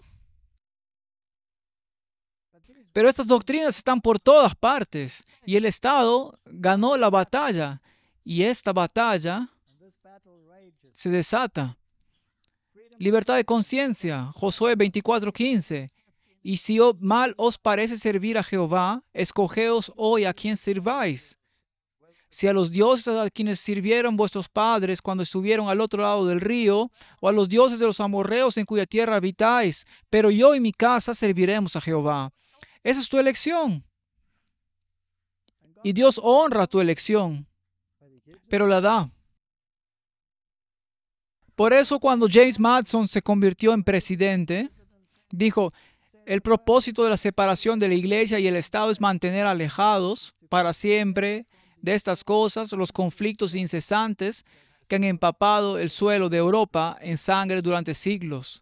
Pero estas doctrinas están por todas partes y el Estado ganó la batalla y esta batalla se desata. Libertad de conciencia, Josué 24:15. Y si mal os parece servir a Jehová, escogeos hoy a quien sirváis. Si a los dioses a quienes sirvieron vuestros padres cuando estuvieron al otro lado del río, o a los dioses de los amorreos en cuya tierra habitáis, pero yo y mi casa serviremos a Jehová. Esa es tu elección. Y Dios honra tu elección, pero la da. Por eso cuando James Madison se convirtió en presidente, dijo, el propósito de la separación de la iglesia y el Estado es mantener alejados para siempre de estas cosas los conflictos incesantes que han empapado el suelo de Europa en sangre durante siglos.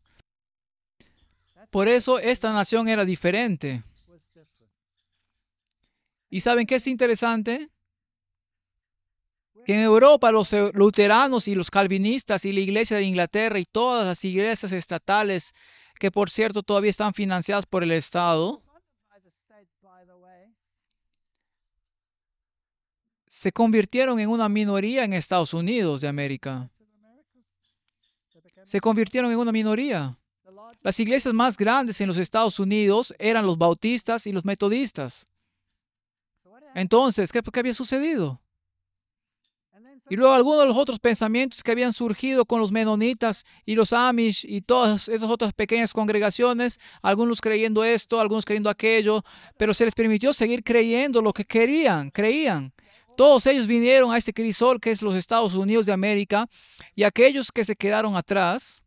Por eso esta nación era diferente. ¿Y saben qué es interesante? Que en Europa los luteranos y los calvinistas y la iglesia de Inglaterra y todas las iglesias estatales, que por cierto todavía están financiadas por el Estado, se convirtieron en una minoría en Estados Unidos de América. Se convirtieron en una minoría. Las iglesias más grandes en los Estados Unidos eran los bautistas y los metodistas. Entonces, ¿qué había sucedido? Y luego algunos de los otros pensamientos que habían surgido con los menonitas y los Amish y todas esas otras pequeñas congregaciones, algunos creyendo esto, algunos creyendo aquello, pero se les permitió seguir creyendo lo que creían. Todos ellos vinieron a este crisol que es los Estados Unidos de América, y aquellos que se quedaron atrás,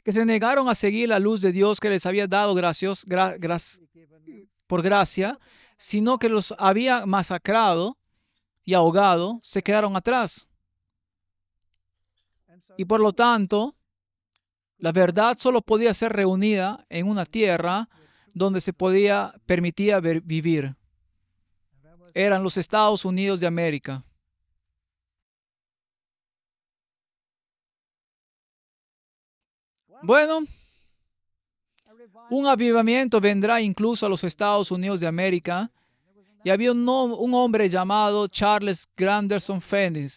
que se negaron a seguir la luz de Dios que les había dado por gracia, sino que los había masacrado y ahogado, se quedaron atrás. Y por lo tanto, la verdad solo podía ser reunida en una tierra donde se permitía vivir. Eran los Estados Unidos de América. Bueno, un avivamiento vendrá incluso a los Estados Unidos de América. Y había un hombre llamado Charles Grandison Finney.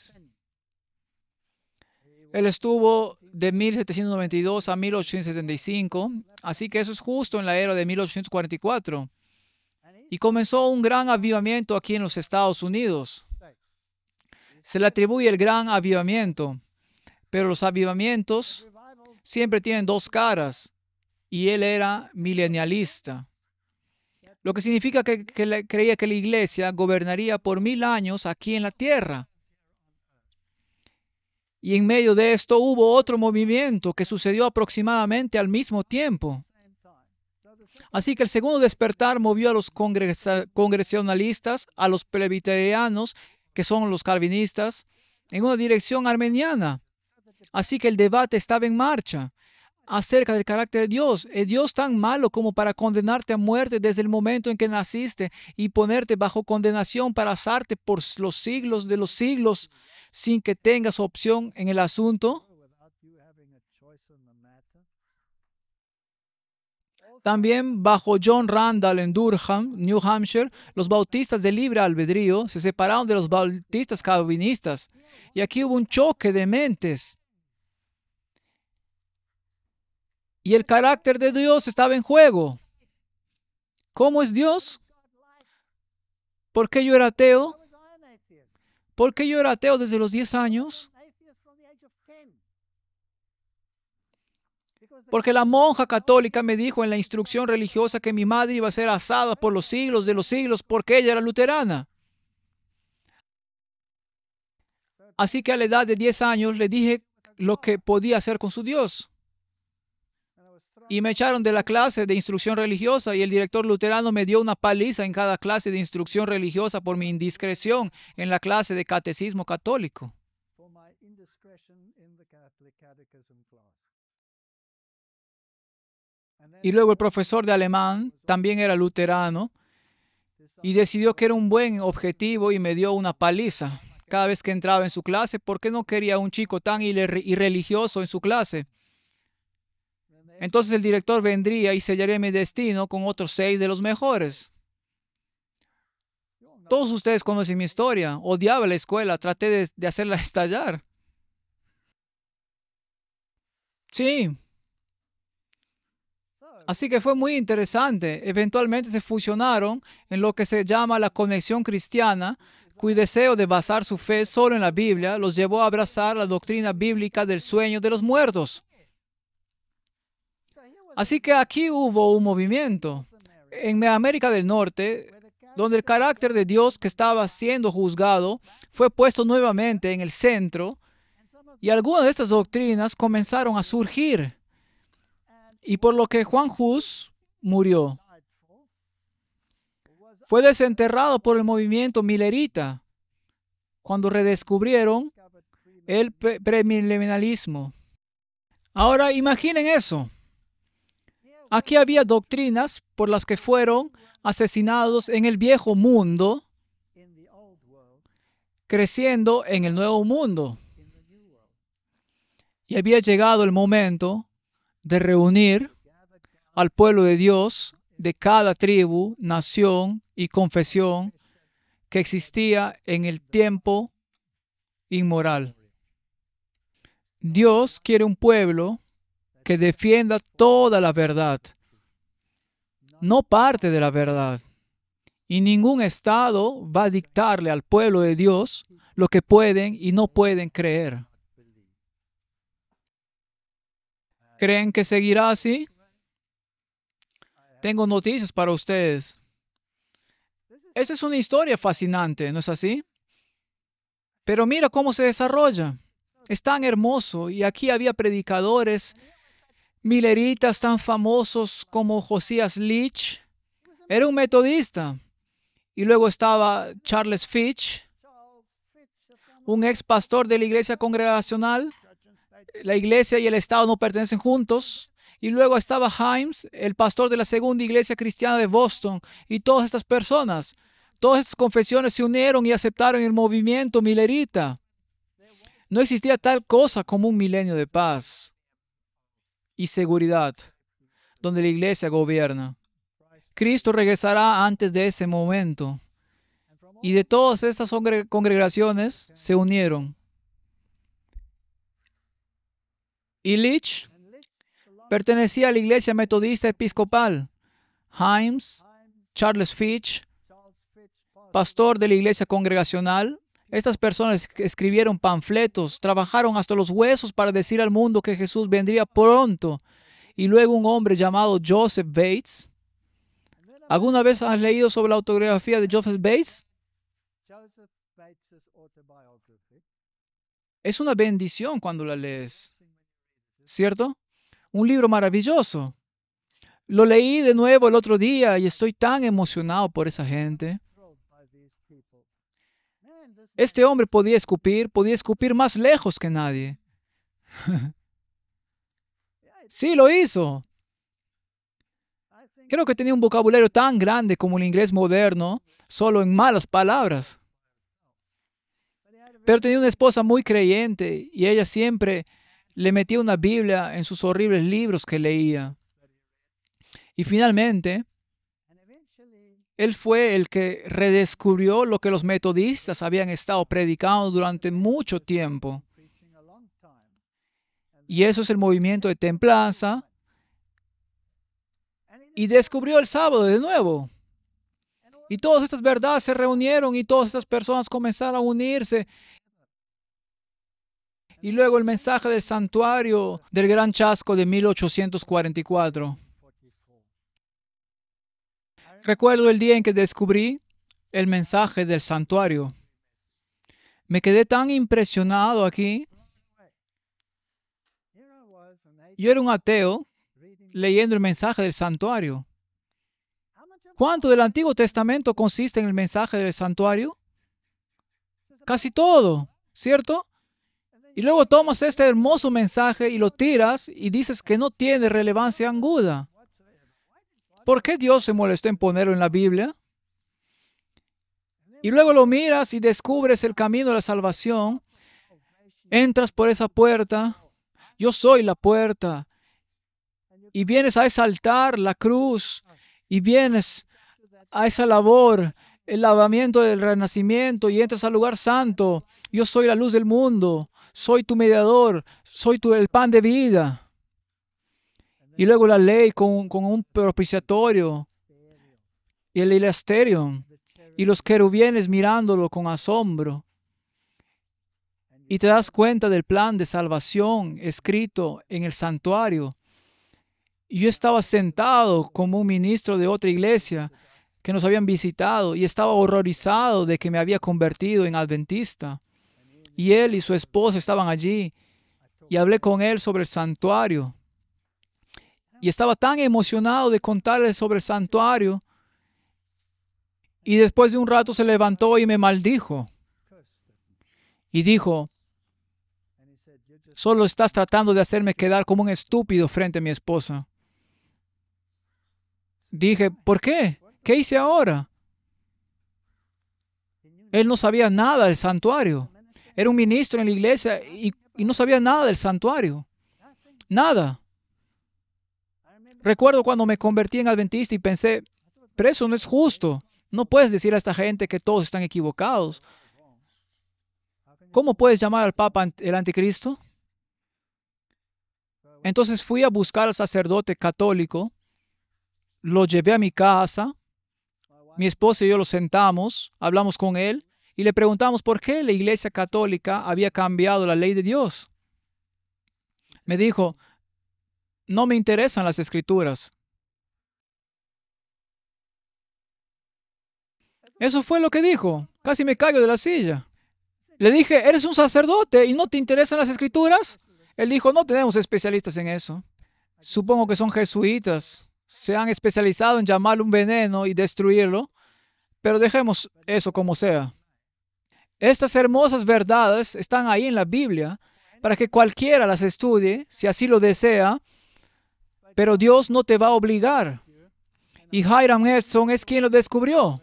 Él estuvo de 1792 a 1875, así que eso es justo en la era de 1844. Y comenzó un gran avivamiento aquí en los Estados Unidos. Se le atribuye el gran avivamiento, pero los avivamientos siempre tienen dos caras, y él era milenialista. lo que significa que creía que la iglesia gobernaría por 1000 años aquí en la tierra. Y en medio de esto hubo otro movimiento que sucedió aproximadamente al mismo tiempo. Así que el segundo despertar movió a los congregacionalistas, a los presbiterianos, que son los calvinistas, en una dirección armeniana. Así que el debate estaba en marcha acerca del carácter de Dios. ¿Es Dios tan malo como para condenarte a muerte desde el momento en que naciste y ponerte bajo condenación para asarte por los siglos de los siglos sin que tengas opción en el asunto? También bajo John Randall en Durham, New Hampshire, los bautistas de libre albedrío se separaron de los bautistas calvinistas. Y aquí hubo un choque de mentes. Y el carácter de Dios estaba en juego. ¿Cómo es Dios? ¿Por qué yo era ateo? ¿Por qué yo era ateo desde los 10 años? Porque la monja católica me dijo en la instrucción religiosa que mi madre iba a ser asada por los siglos de los siglos porque ella era luterana. Así que a la edad de 10 años le dije lo que podía hacer con su Dios. Y me echaron de la clase de instrucción religiosa y el director luterano me dio una paliza en cada clase de instrucción religiosa por mi indiscreción en la clase de catecismo católico. Y luego el profesor de alemán también era luterano y decidió que era un buen objetivo y me dio una paliza cada vez que entraba en su clase porque no quería un chico tan irreligioso en su clase. Entonces el director vendría y sellaría mi destino con otros 6 de los mejores. Todos ustedes conocen mi historia. Odiaba la escuela, traté de hacerla estallar. Sí. Así que fue muy interesante. Eventualmente se fusionaron en lo que se llama la conexión cristiana, cuyo deseo de basar su fe solo en la Biblia los llevó a abrazar la doctrina bíblica del sueño de los muertos. Así que aquí hubo un movimiento en América del Norte donde el carácter de Dios que estaba siendo juzgado fue puesto nuevamente en el centro y algunas de estas doctrinas comenzaron a surgir y por lo que Juan Hus murió. Fue desenterrado por el movimiento milerita cuando redescubrieron el premilenialismo. Ahora imaginen eso. Aquí había doctrinas por las que fueron asesinados en el viejo mundo, creciendo en el nuevo mundo. Y había llegado el momento de reunir al pueblo de Dios de cada tribu, nación y confesión que existía en el tiempo inmoral. Dios quiere un pueblo que defienda toda la verdad, no parte de la verdad. Y ningún Estado va a dictarle al pueblo de Dios lo que pueden y no pueden creer. ¿Creen que seguirá así? Tengo noticias para ustedes. Esta es una historia fascinante, ¿no es así? Pero mira cómo se desarrolla. Es tan hermoso y aquí había predicadores mileritas tan famosos como Josias Leach. Era un metodista. Y luego estaba Charles Fitch, un ex pastor de la iglesia congregacional. La iglesia y el Estado no pertenecen juntos. Y luego estaba Himes, el pastor de la segunda iglesia cristiana de Boston. Y todas estas personas, todas estas confesiones se unieron y aceptaron el movimiento milerita. No existía tal cosa como un milenio de paz y seguridad, donde la iglesia gobierna. Cristo regresará antes de ese momento. Y de todas estas congregaciones se unieron. Y Leach pertenecía a la iglesia metodista episcopal. Himes, Charles Fitch, pastor de la iglesia congregacional. Estas personas escribieron panfletos, trabajaron hasta los huesos para decir al mundo que Jesús vendría pronto. Y luego un hombre llamado Joseph Bates ¿Alguna vez has leído sobre la autobiografía de Joseph Bates? Es una bendición cuando la lees, ¿cierto? Un libro maravilloso. Lo leí de nuevo el otro día y estoy tan emocionado por esa gente. Este hombre podía escupir más lejos que nadie. Sí, lo hizo. Creo que tenía un vocabulario tan grande como el inglés moderno, solo en malas palabras. Pero tenía una esposa muy creyente y ella siempre le metía una Biblia en sus horribles libros que leía. Y finalmente, él fue el que redescubrió lo que los metodistas habían estado predicando durante mucho tiempo. Y eso es el movimiento de templanza. Y descubrió el sábado de nuevo. Y todas estas verdades se reunieron y todas estas personas comenzaron a unirse. Y luego el mensaje del santuario del Gran Chasco de 1844. Recuerdo el día en que descubrí el mensaje del santuario. Me quedé tan impresionado aquí. Yo era un ateo leyendo el mensaje del santuario. ¿Cuánto del Antiguo Testamento consiste en el mensaje del santuario? Casi todo, ¿cierto? Y luego tomas este hermoso mensaje y lo tiras y dices que no tiene relevancia aguda. ¿Por qué Dios se molestó en ponerlo en la Biblia? Y luego lo miras y descubres el camino de la salvación. Entras por esa puerta. Yo soy la puerta. Y vienes a exaltar la cruz. Y vienes a esa labor, el lavamiento del renacimiento. Y entras al lugar santo. Yo soy la luz del mundo. Soy tu mediador. Soy el pan de vida. Y luego la ley con un propiciatorio. Y el hilasterion. Y los querubines mirándolo con asombro. Y te das cuenta del plan de salvación escrito en el santuario. Y yo estaba sentado como un ministro de otra iglesia que nos habían visitado y estaba horrorizado de que me había convertido en adventista. Y él y su esposa estaban allí y hablé con él sobre el santuario. Y estaba tan emocionado de contarles sobre el santuario. Y después de un rato se levantó y me maldijo. Y dijo, solo estás tratando de hacerme quedar como un estúpido frente a mi esposa. Dije, ¿por qué? ¿Qué hice ahora? Él no sabía nada del santuario. Era un ministro en la iglesia y no sabía nada del santuario. Nada. Recuerdo cuando me convertí en adventista y pensé, pero eso no es justo. No puedes decir a esta gente que todos están equivocados. ¿Cómo puedes llamar al Papa el anticristo? Entonces fui a buscar al sacerdote católico, lo llevé a mi casa, mi esposa y yo lo sentamos, hablamos con él y le preguntamos por qué la Iglesia Católica había cambiado la ley de Dios. Me dijo, no me interesan las escrituras. Eso fue lo que dijo. Casi me caigo de la silla. Le dije, ¿eres un sacerdote y no te interesan las escrituras? Él dijo, no tenemos especialistas en eso. Supongo que son jesuitas. Se han especializado en llamarle un veneno y destruirlo. Pero dejemos eso como sea. Estas hermosas verdades están ahí en la Biblia para que cualquiera las estudie, si así lo desea. Pero Dios no te va a obligar. Y Hiram Edson es quien lo descubrió.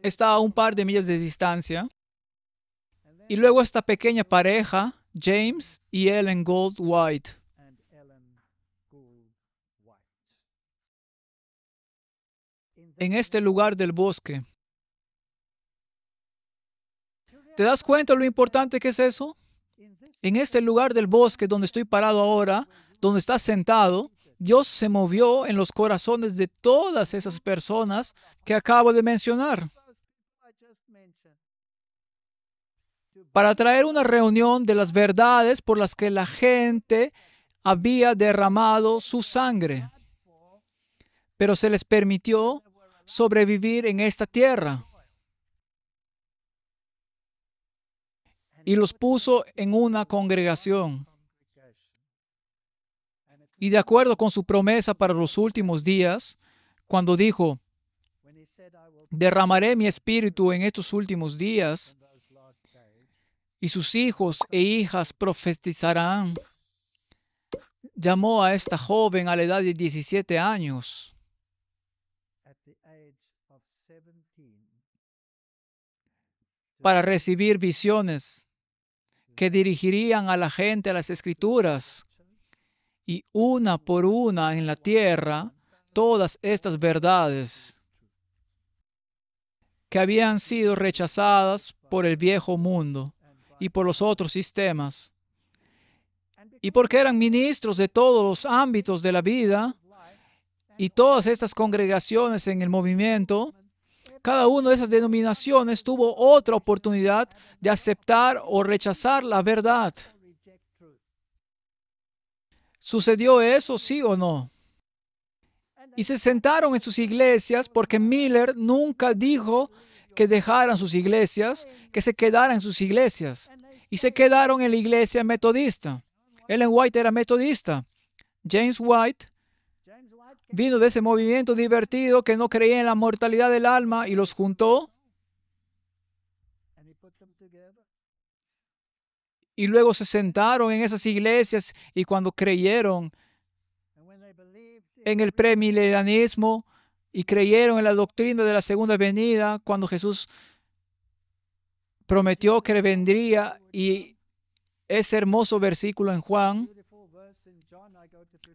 Está a un par de millas de distancia. Y luego esta pequeña pareja, James y Ellen Gould White. En este lugar del bosque. ¿Te das cuenta lo importante que es eso? En este lugar del bosque donde estoy parado ahora, donde estás sentado, Dios se movió en los corazones de todas esas personas que acabo de mencionar, para traer una reunión de las verdades por las que la gente había derramado su sangre, pero se les permitió sobrevivir en esta tierra y los puso en una congregación. Y de acuerdo con su promesa para los últimos días, cuando dijo, derramaré mi espíritu en estos últimos días, y sus hijos e hijas profetizarán, llamó a esta joven a la edad de 17 años para recibir visiones que dirigirían a la gente a las Escrituras, y una por una en la tierra todas estas verdades que habían sido rechazadas por el viejo mundo y por los otros sistemas. Y porque eran ministros de todos los ámbitos de la vida y todas estas congregaciones en el movimiento, cada una de esas denominaciones tuvo otra oportunidad de aceptar o rechazar la verdad. ¿Sucedió eso, sí o no? Y se sentaron en sus iglesias porque Miller nunca dijo que dejaran sus iglesias, que se quedaran en sus iglesias. Y se quedaron en la iglesia metodista. Ellen White era metodista. James White vino de ese movimiento divertido que no creía en la mortalidad del alma y los juntó. Y luego se sentaron en esas iglesias y cuando creyeron en el premilenianismo y creyeron en la doctrina de la segunda venida, cuando Jesús prometió que vendría, y ese hermoso versículo en Juan,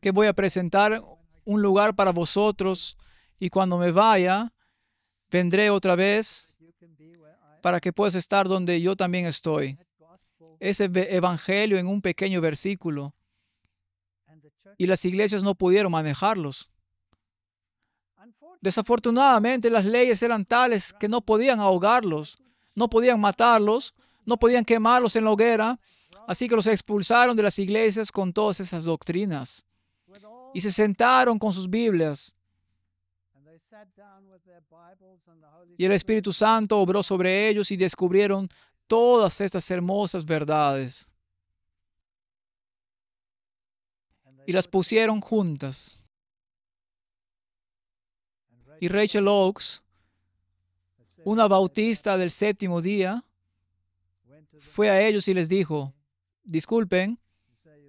que voy a presentar un lugar para vosotros, y cuando me vaya, vendré otra vez para que puedas estar donde yo también estoy. Ese evangelio en un pequeño versículo. Y las iglesias no pudieron manejarlos. Desafortunadamente, las leyes eran tales que no podían ahogarlos, no podían matarlos, no podían quemarlos en la hoguera, así que los expulsaron de las iglesias con todas esas doctrinas. Y se sentaron con sus Biblias. Y el Espíritu Santo obró sobre ellos y descubrieron todas estas hermosas verdades. Y las pusieron juntas. Y Rachel Oakes, una bautista del séptimo día, fue a ellos y les dijo, disculpen,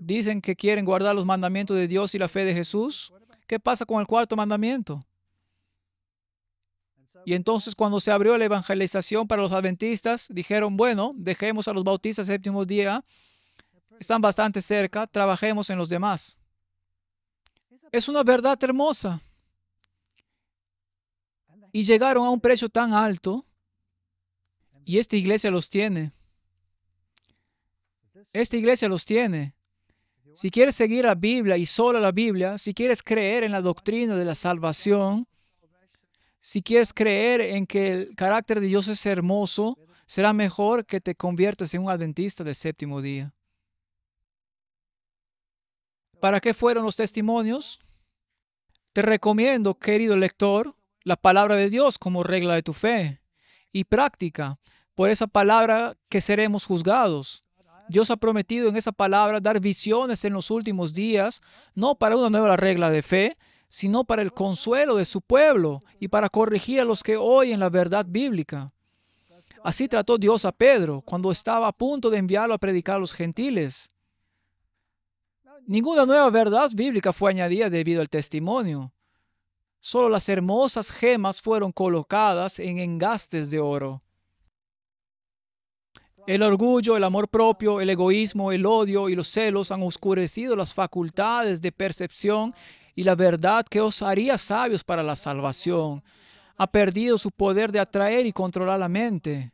dicen que quieren guardar los mandamientos de Dios y la fe de Jesús. ¿Qué pasa con el cuarto mandamiento? Y entonces cuando se abrió la evangelización para los adventistas, dijeron, bueno, dejemos a los bautistas el séptimo día, están bastante cerca, trabajemos en los demás. Es una verdad hermosa. Y llegaron a un precio tan alto, y esta iglesia los tiene. Esta iglesia los tiene. Si quieres seguir la Biblia y solo la Biblia, si quieres creer en la doctrina de la salvación, si quieres creer en que el carácter de Dios es hermoso, será mejor que te conviertas en un adventista del séptimo día. ¿Para qué fueron los testimonios? Te recomiendo, querido lector, la palabra de Dios como regla de tu fe y práctica. Por esa palabra que seremos juzgados. Dios ha prometido en esa palabra dar visiones en los últimos días, no para una nueva regla de fe, sino para el consuelo de su pueblo y para corregir a los que oyen la verdad bíblica. Así trató Dios a Pedro cuando estaba a punto de enviarlo a predicar a los gentiles. Ninguna nueva verdad bíblica fue añadida debido al testimonio. Solo las hermosas gemas fueron colocadas en engastes de oro. El orgullo, el amor propio, el egoísmo, el odio y los celos han oscurecido las facultades de percepción y la verdad que os haría sabios para la salvación. Ha perdido su poder de atraer y controlar la mente.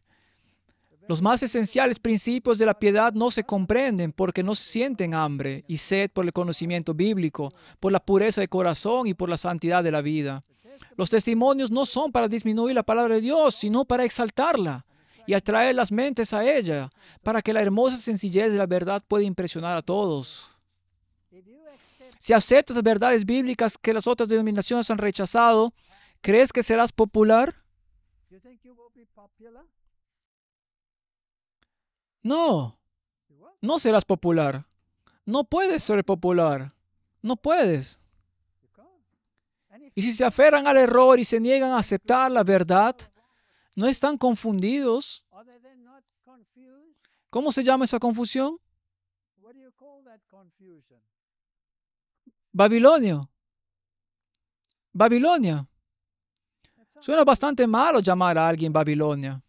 Los más esenciales principios de la piedad no se comprenden porque no se sienten hambre y sed por el conocimiento bíblico, por la pureza de corazón y por la santidad de la vida. Los testimonios no son para disminuir la palabra de Dios, sino para exaltarla y atraer las mentes a ella, para que la hermosa sencillez de la verdad pueda impresionar a todos. Si aceptas las verdades bíblicas que las otras denominaciones han rechazado, ¿crees que serás popular? No, no serás popular. No puedes ser popular. No puedes. Y si se aferran al error y se niegan a aceptar la verdad, ¿no están confundidos? ¿Cómo se llama esa confusión? Babilonia. Babilonia. Suena bastante malo llamar a alguien Babilonia.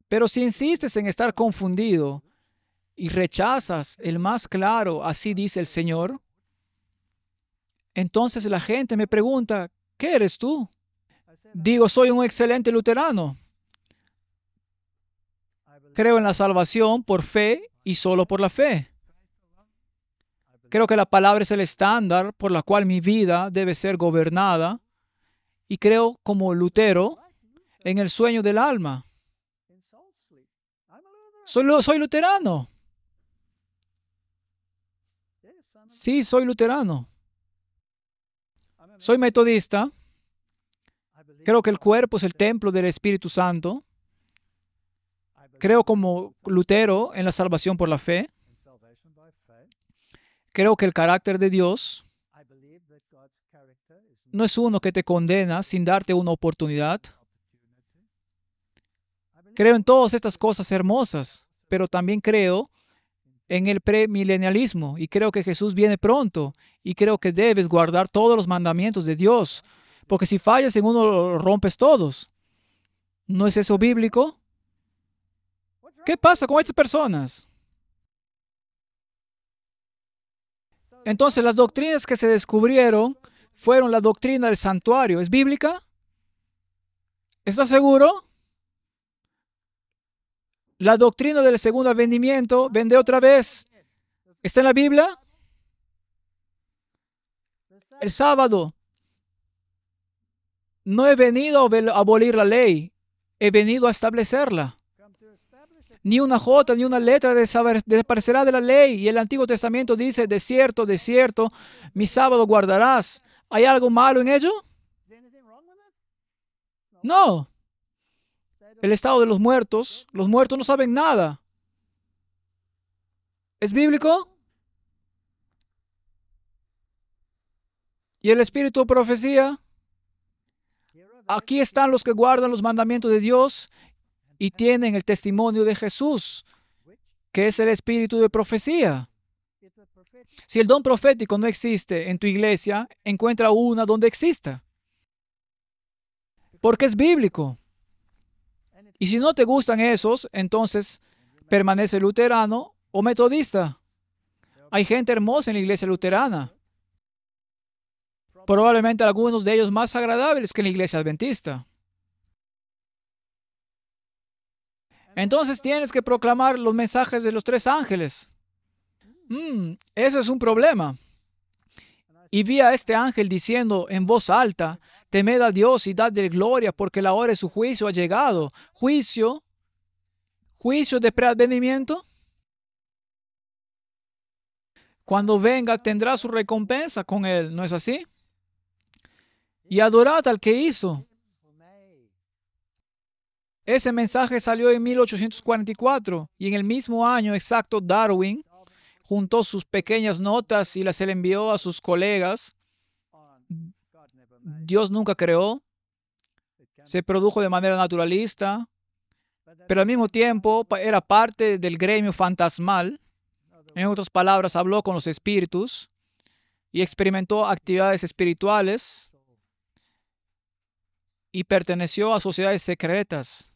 Pero si insistes en estar confundido y rechazas el más claro, así dice el Señor, entonces la gente me pregunta, ¿qué eres tú? Digo, soy un excelente luterano. Creo en la salvación por fe y solo por la fe. Creo que la palabra es el estándar por la cual mi vida debe ser gobernada y creo como Lutero en el sueño del alma. Soy luterano. Sí, soy luterano. Soy metodista. Creo que el cuerpo es el templo del Espíritu Santo. Creo como Lutero en la salvación por la fe. Creo que el carácter de Dios no es uno que te condena sin darte una oportunidad. Creo en todas estas cosas hermosas, pero también creo en el premilenialismo y creo que Jesús viene pronto y creo que debes guardar todos los mandamientos de Dios, porque si fallas en uno, lo rompes todos. ¿No es eso bíblico? ¿Qué pasa con estas personas? Entonces, las doctrinas que se descubrieron fueron la doctrina del santuario. ¿Es bíblica? ¿Estás seguro? La doctrina del segundo advenimiento, vende otra vez. ¿Está en la Biblia? El sábado. No he venido a abolir la ley. He venido a establecerla. Ni una jota, ni una letra desaparecerá de la ley. Y el Antiguo Testamento dice, de cierto, mi sábado guardarás. ¿Hay algo malo en ello? No. El estado de los muertos no saben nada. ¿Es bíblico? ¿Y el espíritu de profecía? Aquí están los que guardan los mandamientos de Dios y tienen el testimonio de Jesús, que es el espíritu de profecía. Si el don profético no existe en tu iglesia, encuentra una donde exista. Porque es bíblico. Y si no te gustan esos, entonces permanece luterano o metodista. Hay gente hermosa en la iglesia luterana. Probablemente algunos de ellos más agradables que en la iglesia adventista. Entonces tienes que proclamar los mensajes de los 3 ángeles. Ese es un problema. Y vi a este ángel diciendo en voz alta, temed a Dios y dadle gloria, porque la hora de su juicio ha llegado. ¿Juicio de preadvenimiento? Cuando venga tendrá su recompensa con él, ¿no es así? Y adorad al que hizo. Ese mensaje salió en 1844 y en el mismo año exacto Darwin juntó sus pequeñas notas y las envió a sus colegas. Dios nunca creó, se produjo de manera naturalista, pero al mismo tiempo era parte del gremio fantasmal. En otras palabras, habló con los espíritus y experimentó actividades espirituales y perteneció a sociedades secretas.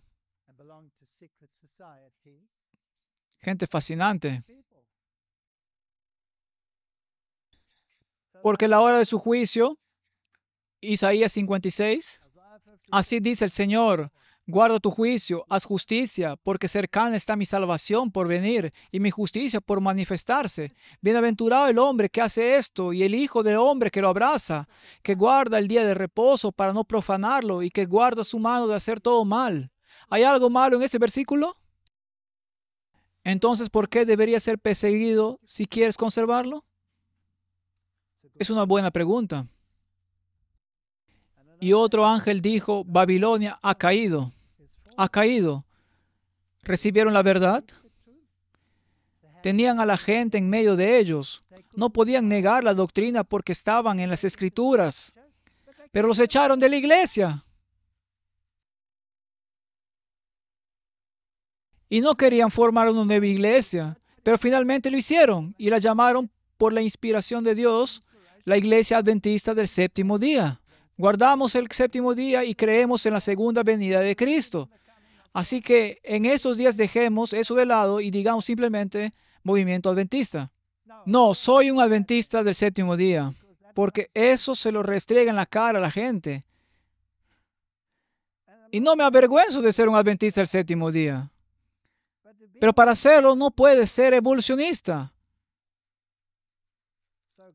Gente fascinante. Porque la hora de su juicio, Isaías 56, así dice el Señor, guarda tu juicio, haz justicia, porque cercana está mi salvación por venir y mi justicia por manifestarse. Bienaventurado el hombre que hace esto y el hijo del hombre que lo abraza, que guarda el día de reposo para no profanarlo y que guarda su mano de hacer todo mal. ¿Hay algo malo en ese versículo? Entonces, ¿por qué debería ser perseguido si quieres conservarlo? Es una buena pregunta. Y otro ángel dijo, Babilonia ha caído, ha caído. ¿Recibieron la verdad? Tenían a la gente en medio de ellos. No podían negar la doctrina porque estaban en las Escrituras. Pero los echaron de la iglesia. Y no querían formar una nueva iglesia. Pero finalmente lo hicieron y la llamaron por la inspiración de Dios la Iglesia Adventista del Séptimo Día. Guardamos el séptimo día y creemos en la segunda venida de Cristo. Así que en estos días dejemos eso de lado y digamos simplemente movimiento adventista. No, soy un adventista del séptimo día, porque eso se lo restriega en la cara a la gente. Y no me avergüenzo de ser un adventista del séptimo día. Pero para hacerlo no puedes ser evolucionista.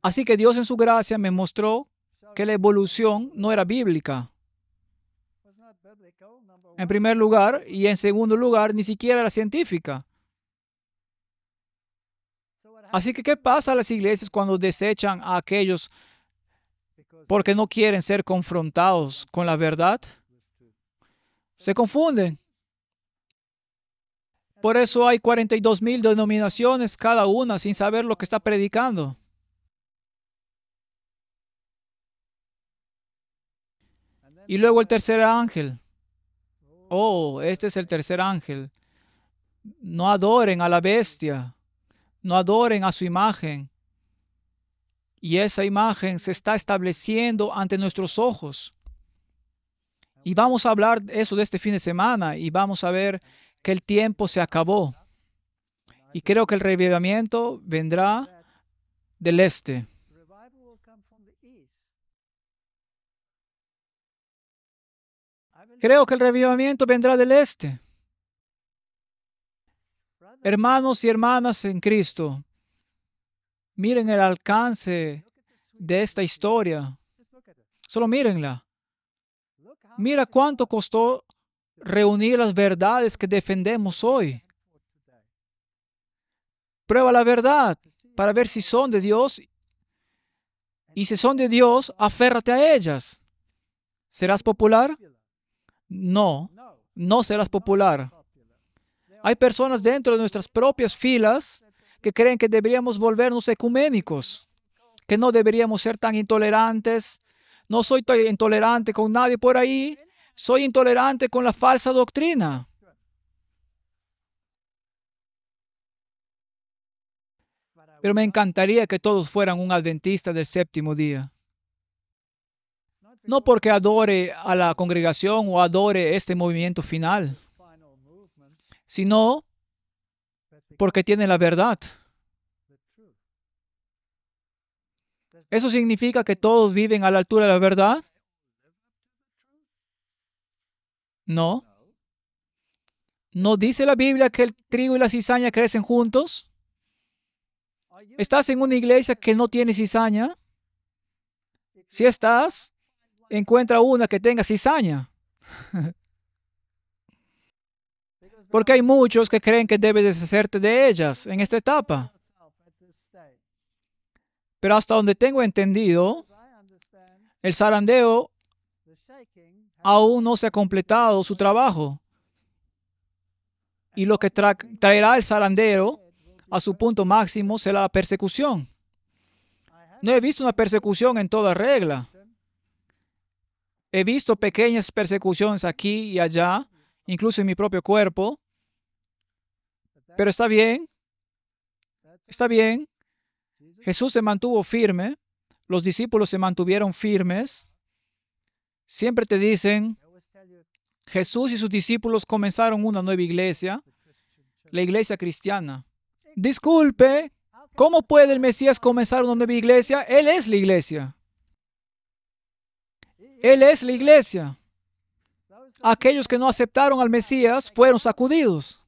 Así que Dios en su gracia me mostró que la evolución no era bíblica. En primer lugar, y en segundo lugar, ni siquiera era científica. Así que, ¿qué pasa a las iglesias cuando desechan a aquellos porque no quieren ser confrontados con la verdad? Se confunden. Por eso hay 42,000 denominaciones, cada una sin saber lo que está predicando. Y luego el tercer ángel. Oh, este es el tercer ángel. No adoren a la bestia. No adoren a su imagen. Y esa imagen se está estableciendo ante nuestros ojos. Y vamos a hablar de eso de este fin de semana y vamos a ver que el tiempo se acabó. Y creo que el revivimiento vendrá del este. Creo que el revivimiento vendrá del este. Hermanos y hermanas en Cristo, miren el alcance de esta historia. Solo mírenla. Mira cuánto costó reunir las verdades que defendemos hoy. Prueba la verdad para ver si son de Dios. Y si son de Dios, aférrate a ellas. ¿Serás popular? No, no serás popular. Hay personas dentro de nuestras propias filas que creen que deberíamos volvernos ecuménicos, que no deberíamos ser tan intolerantes. No soy intolerante con nadie por ahí, soy intolerante con la falsa doctrina. Pero me encantaría que todos fueran un adventista del séptimo día. No porque adore a la congregación o adore este movimiento final, sino porque tiene la verdad. ¿Eso significa que todos viven a la altura de la verdad? No. ¿No dice la Biblia que el trigo y la cizaña crecen juntos? ¿Estás en una iglesia que no tiene cizaña? Si estás, encuentra una que tenga cizaña. Porque hay muchos que creen que debes deshacerte de ellas en esta etapa. Pero hasta donde tengo entendido, el zarandeo aún no se ha completado su trabajo. Y lo que traerá el zarandeo a su punto máximo será la persecución. No he visto una persecución en toda regla. He visto pequeñas persecuciones aquí y allá, incluso en mi propio cuerpo. Pero está bien. Está bien. Jesús se mantuvo firme. Los discípulos se mantuvieron firmes. Siempre te dicen, Jesús y sus discípulos comenzaron una nueva iglesia, la iglesia cristiana. Disculpe, ¿cómo puede el Mesías comenzar una nueva iglesia? Él es la iglesia. Él es la iglesia. Aquellos que no aceptaron al Mesías fueron sacudidos.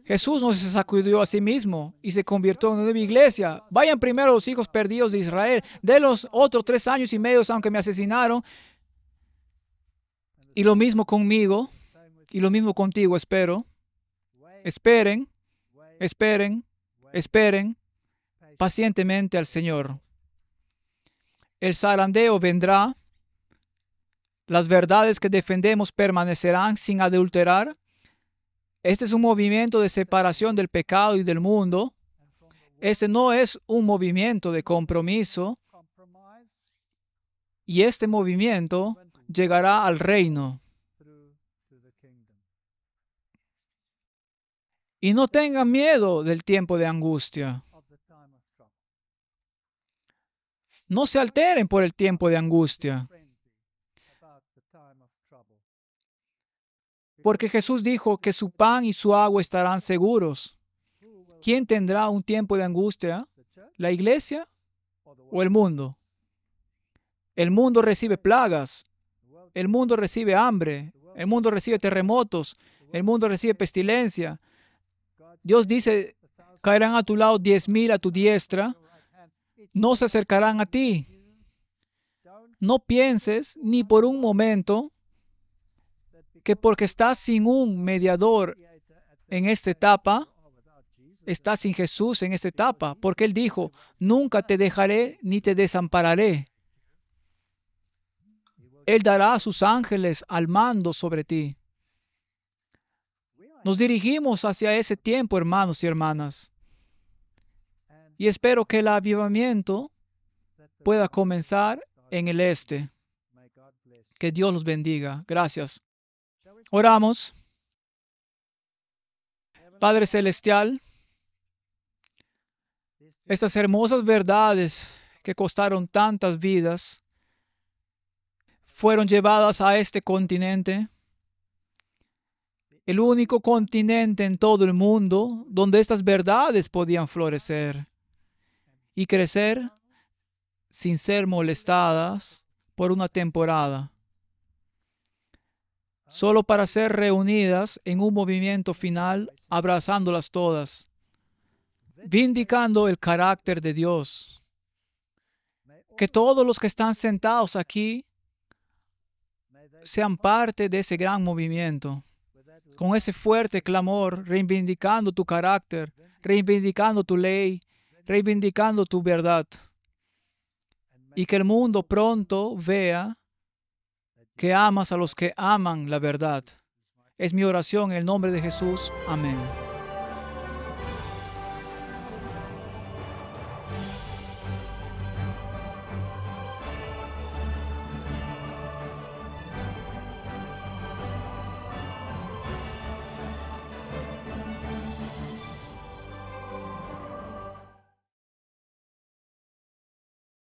Jesús no se sacudió a sí mismo y se convirtió en una nueva iglesia. Vayan primero los hijos perdidos de Israel. De los otros 3 años y medio, aunque me asesinaron. Y lo mismo conmigo. Y lo mismo contigo, espero. Esperen, esperen, esperen pacientemente al Señor. El zarandeo vendrá. Las verdades que defendemos permanecerán sin adulterar. Este es un movimiento de separación del pecado y del mundo. Este no es un movimiento de compromiso. Y este movimiento llegará al reino. Y no tengan miedo del tiempo de angustia. No se alteren por el tiempo de angustia. Porque Jesús dijo que su pan y su agua estarán seguros. ¿Quién tendrá un tiempo de angustia? ¿La iglesia o el mundo? El mundo recibe plagas. El mundo recibe hambre. El mundo recibe terremotos. El mundo recibe pestilencia. Dios dice, caerán a tu lado 10,000 a tu diestra. No se acercarán a ti. No pienses ni por un momento que porque estás sin un mediador en esta etapa, estás sin Jesús en esta etapa, porque Él dijo, nunca te dejaré ni te desampararé. Él dará a sus ángeles al mando sobre ti. Nos dirigimos hacia ese tiempo, hermanos y hermanas. Y espero que el avivamiento pueda comenzar en el este. Que Dios los bendiga. Gracias. Oramos. Padre Celestial, estas hermosas verdades que costaron tantas vidas fueron llevadas a este continente, el único continente en todo el mundo donde estas verdades podían florecer y crecer sin ser molestadas por una temporada, solo para ser reunidas en un movimiento final, abrazándolas todas, vindicando el carácter de Dios. Que todos los que están sentados aquí sean parte de ese gran movimiento, con ese fuerte clamor, reivindicando tu carácter, reivindicando tu ley, reivindicando tu verdad. Y que el mundo pronto vea que amas a los que aman la verdad. Es mi oración en el nombre de Jesús. Amén.